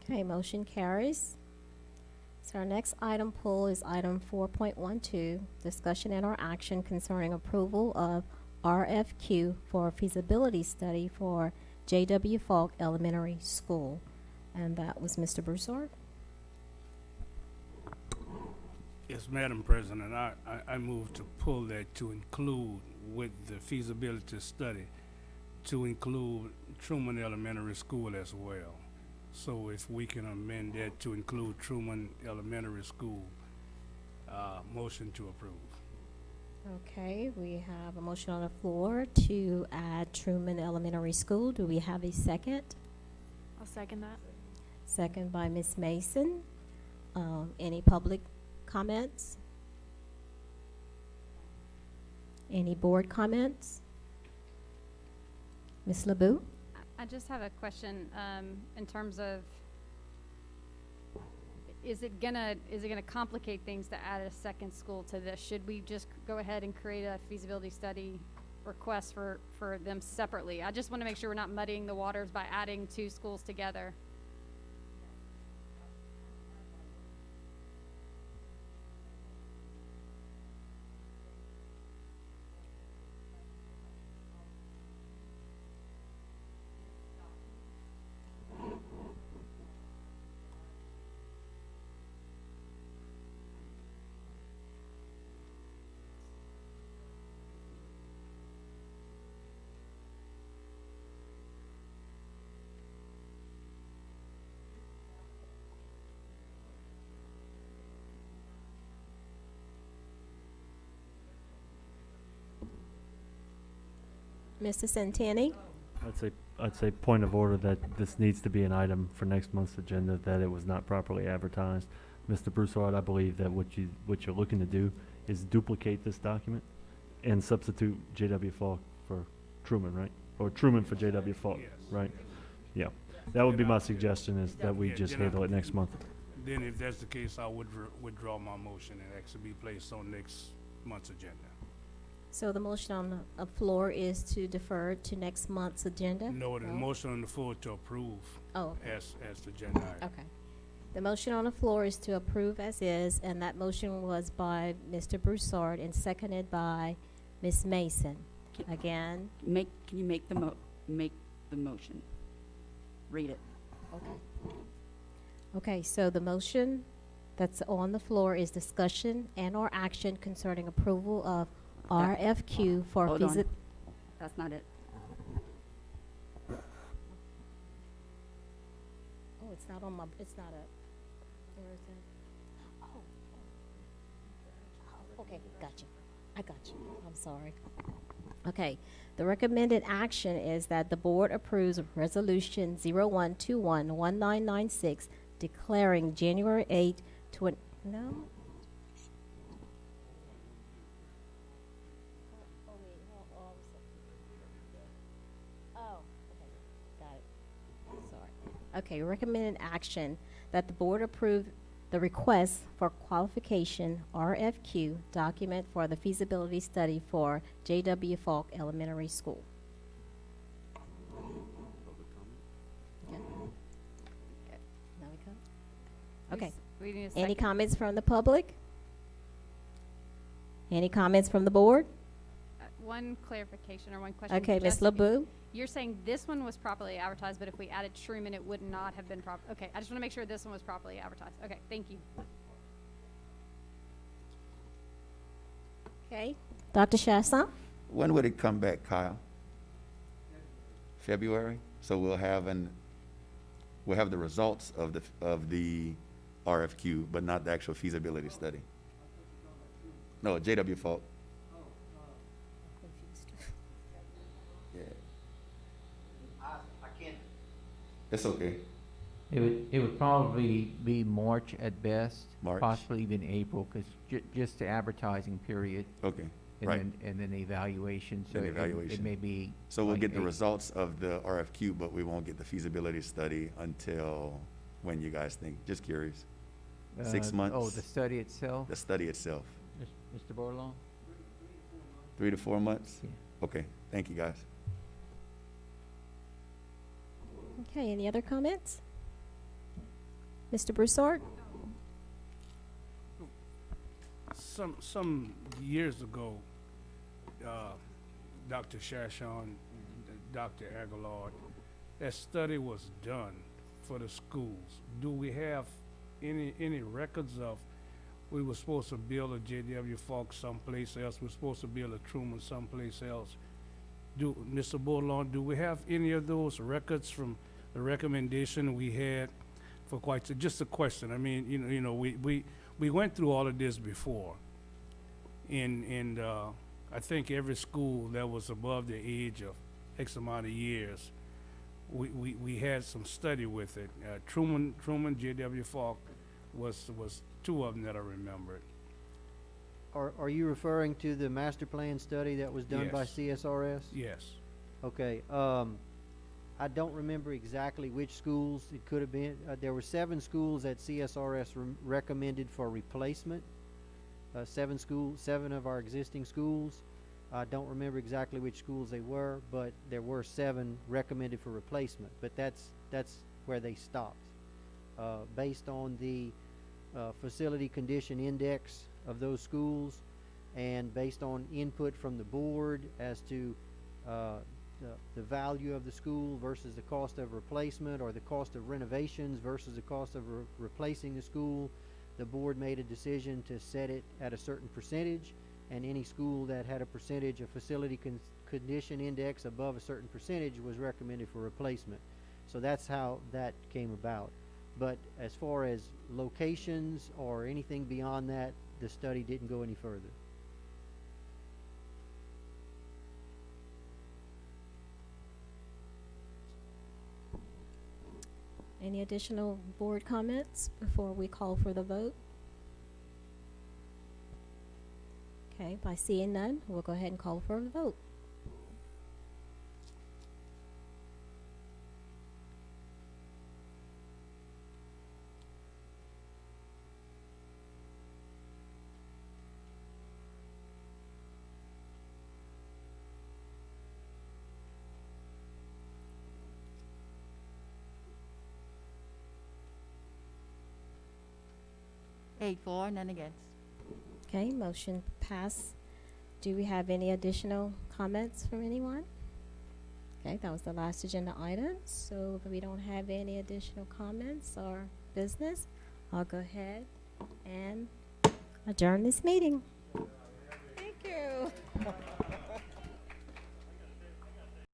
Okay, motion carries. So our next item pull is item 4.12, discussion and or action concerning approval of RFQ for a feasibility study for J.W. Falk Elementary School. And that was Mr. Broussard. Yes, Madam President, I move to pull that to include with the feasibility study, to include Truman Elementary School as well. So if we can amend that to include Truman Elementary School, motion to approve. Okay, we have a motion on the floor to add Truman Elementary School. Do we have a second? I'll second that. Second by Ms. Mason. Any public comments? Any board comments? Ms. LeBeau? I just have a question in terms of, is it gonna complicate things to add a second school to this? Should we just go ahead and create a feasibility study request for them separately? I just want to make sure we're not muddying the waters by adding 2 schools together. Mr. Santani? I'd say point of order that this needs to be an item for next month's agenda, that it was not properly advertised. Mr. Broussard, I believe that what you're looking to do is duplicate this document and substitute J.W. Falk for Truman, right? Or Truman for J.W. Falk, Yes. right? Yeah. That would be my suggestion, is that we Yeah, just then I- handle it next month. Then if that's the case, I would withdraw my motion and actually be placed on next month's agenda. So the motion on the floor is to defer to next month's agenda? No, the motion on the floor to approve Oh, okay. as the agenda item. Okay. The motion on the floor is to approve as is, and that motion was by Mr. Broussard and seconded by Ms. Mason. Again, Can you make the motion? Read it. okay, so the motion that's on the floor is discussion and/or action concerning approval of RFQ for Hold on. That's not it. Oh, it's not on my, it's not a, where is it? Oh. Okay, gotcha. I got you. I'm sorry. Okay, the recommended action is that the board approves Resolution 0121-1996 declaring January 8, no? Okay, recommended action that the board approve the request for qualification RFQ document for the feasibility study for J.W. Falk Elementary School. Okay. Now we come. Okay. We need a Any second. comments from the public? Any comments from the board? One clarification or one question. Okay, Ms. Just- LeBeau? You're saying this one was properly advertised, but if we added Truman, it would not have been okay, I just want to make sure this one was properly advertised. Okay, thank you. Okay. Dr. Chasson? When would it come back, Kyle? February? So we'll have the results of the RFQ, but not the actual feasibility study. No, J.W. Falk. Yeah. I can't. It's okay. It would probably be March at best. March. Possibly even April, because just the advertising period. Okay, And right. then the evaluation, so Then it evaluation. may be. So we'll like get the April. results of the RFQ, but we won't get the feasibility study until when, you guys think? Just curious. 6 months? Oh, the study itself? The study itself. Mr. Bordelon? 3 to 4 months? Yeah. Okay, thank you, guys. Okay, any other comments? Mr. Broussard? Some years ago, Dr. Shashon, Dr. Aguilar, that study was done for the schools. Do we have any records of, we were supposed to build a J.W. Falk someplace else, we're supposed to build a Truman someplace else? Mr. Bordelon, do we have any of those records from the recommendation we had for just a question? I mean, you know, we went through all of this before. And I think every school that was above the age of X amount of years, we had some study with it. Truman, J.W. Falk was 2 of them that I remembered. Are you referring to the master plan study that was done by Yes. CSRS? Yes. Okay, I don't remember exactly which schools it could have been. There were 7 schools that CSRS recommended for replacement. 7 of our existing schools. I don't remember exactly which schools they were, but there were 7 recommended for replacement. But that's where they stopped. Based on the facility condition index of those schools, and based on input from the board as to the value of the school versus the cost of replacement, or the cost of renovations versus the cost of replacing the school, the board made a decision to set it at a certain percentage, and any school that had a percentage of facility condition index above a certain percentage was recommended for replacement. So that's how that came about. But as far as locations or anything beyond that, the study didn't go any further. Any additional board comments before we call for the vote? Okay, by seeing none, we'll go ahead and call for the vote. Eight for, none against. Okay, motion pass. Do we have any additional comments from anyone? Okay, that was the last agenda item. So if we don't have any additional comments or business, I'll go ahead and adjourn this meeting.